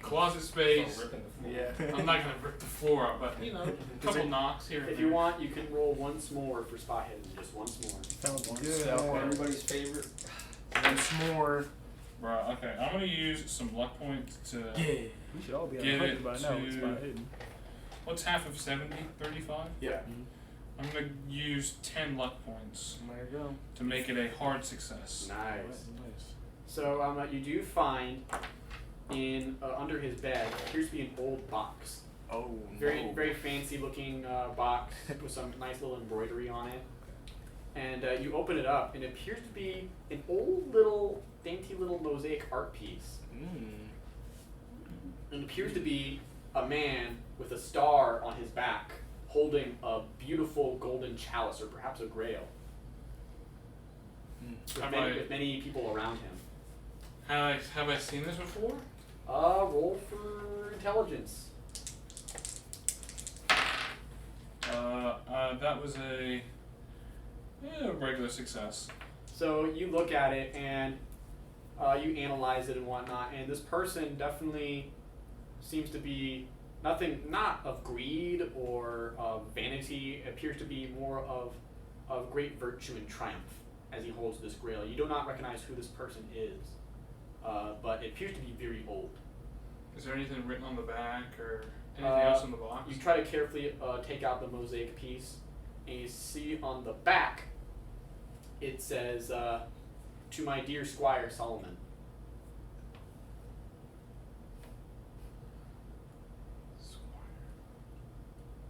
closet space. Yeah. I'm not gonna rip the floor up, but you know, a couple knocks here and If there. you want, you can roll once more for spot hidden, just once more. Sounds good. Stealth. Everybody's favorite. Once more. Right, okay, I'm gonna use some luck points to Yeah. We should all be on Get 100 it by now. It's to- about hidden. what's half of 70? 35? Yeah. I'm gonna use 10 luck points There you go. to make it a hard success. Nice. Nice. So you do find in under his bed appears to be an old box. Oh, Very very fancy looking box with some nice little embroidery on it. And you open it up, and it appears to be an old little dainty little mosaic art piece. And it appears to be a man with a star on his back, holding a beautiful golden chalice, or perhaps a grail, with many people around him. Have I seen this before? Roll for intelligence. That was a regular success. So you look at it and you analyze it and whatnot, and this person definitely seems to be not of greed or of vanity. It appears to be more of great virtue and triumph as he holds this grail. You do not recognize who this person is, but it appears to be very old. Is there anything written on the back or anything else in the box? You try to carefully take out the mosaic piece, and you see on the back it says, "To my dear Squire Solomon."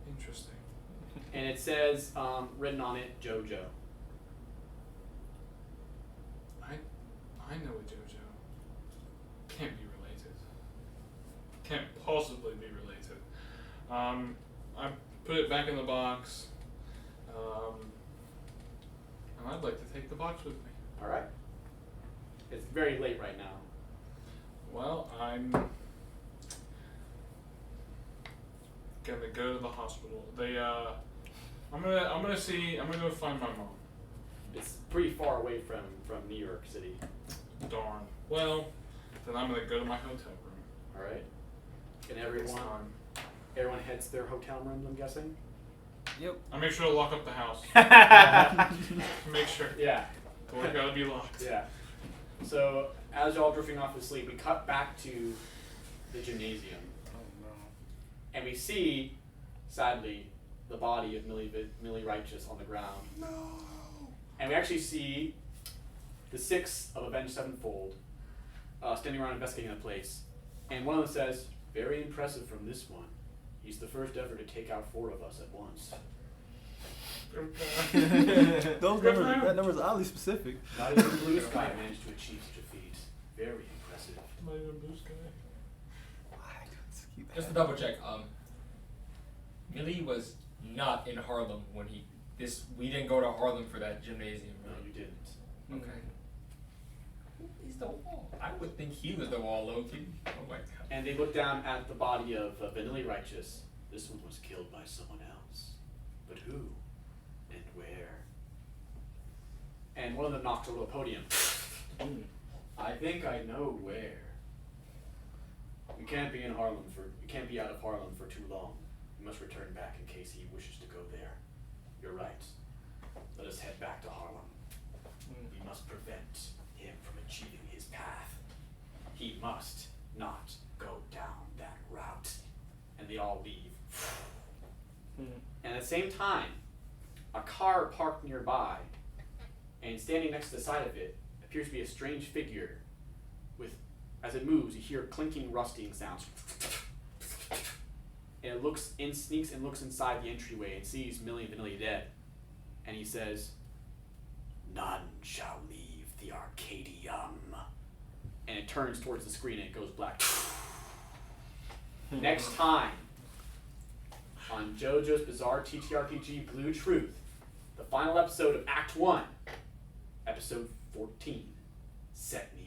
Interesting. And it says, written on it, JoJo. I know a JoJo. Can't be related. Can't possibly be related. I put it back in the box. And I'd like to take the box with me. All right. It's very late right now. Well, I'm gonna go to the hospital. I'm gonna go find my mom. It's pretty far away from New York City. Darn. Well, then I'm gonna go to my hotel room. All right. And This time. everyone heads to their hotel rooms, I'm guessing. Yep. I make sure to lock up the house. Make sure. Yeah. Door gotta be locked. Yeah. So as y'all drifting off to sleep, we cut back to the gymnasium, Oh no. and we see, sadly, the body of Millie Righteous on the ground. No. And we actually see the 6 of Avenged Sevenfold standing around investigating the place. And one of them says, "Very impressive from this one. He's the first ever to take out 4 of us at once." That number is oddly specific. Not even Blue Sky managed to achieve such a feat. Very impressive. Not even Blue Sky. Just to double check, Millie was not in Harlem when we didn't go to Harlem for that gymnasium, No, right? you didn't. Okay. He's the wall. I would think he was the wall, Loki. Oh my god. And they look down at the body of Vanilla Righteous. This one was killed by someone else. But who? And where? And one of them knocks over the podium. I think I know where. We can't be out of Harlem for too long. We must return back in case he wishes to go there. You're right. Let us head back to Harlem. We must prevent him from achieving his path. He must not go down that route. And they all leave. And at the same time, a car parked nearby, and standing next to the side of it appears to be a strange figure with, as it moves, you hear clinking, rusting sounds. And it sneaks and looks inside the entryway and sees Millie and Vanilli dead. And he says, "None shall leave the Arcadium." And it turns towards the screen and it goes black. Next time, on JoJo's Bizarre TTRPG Blue Truth, the final episode of Act 1, Episode 14, Set Me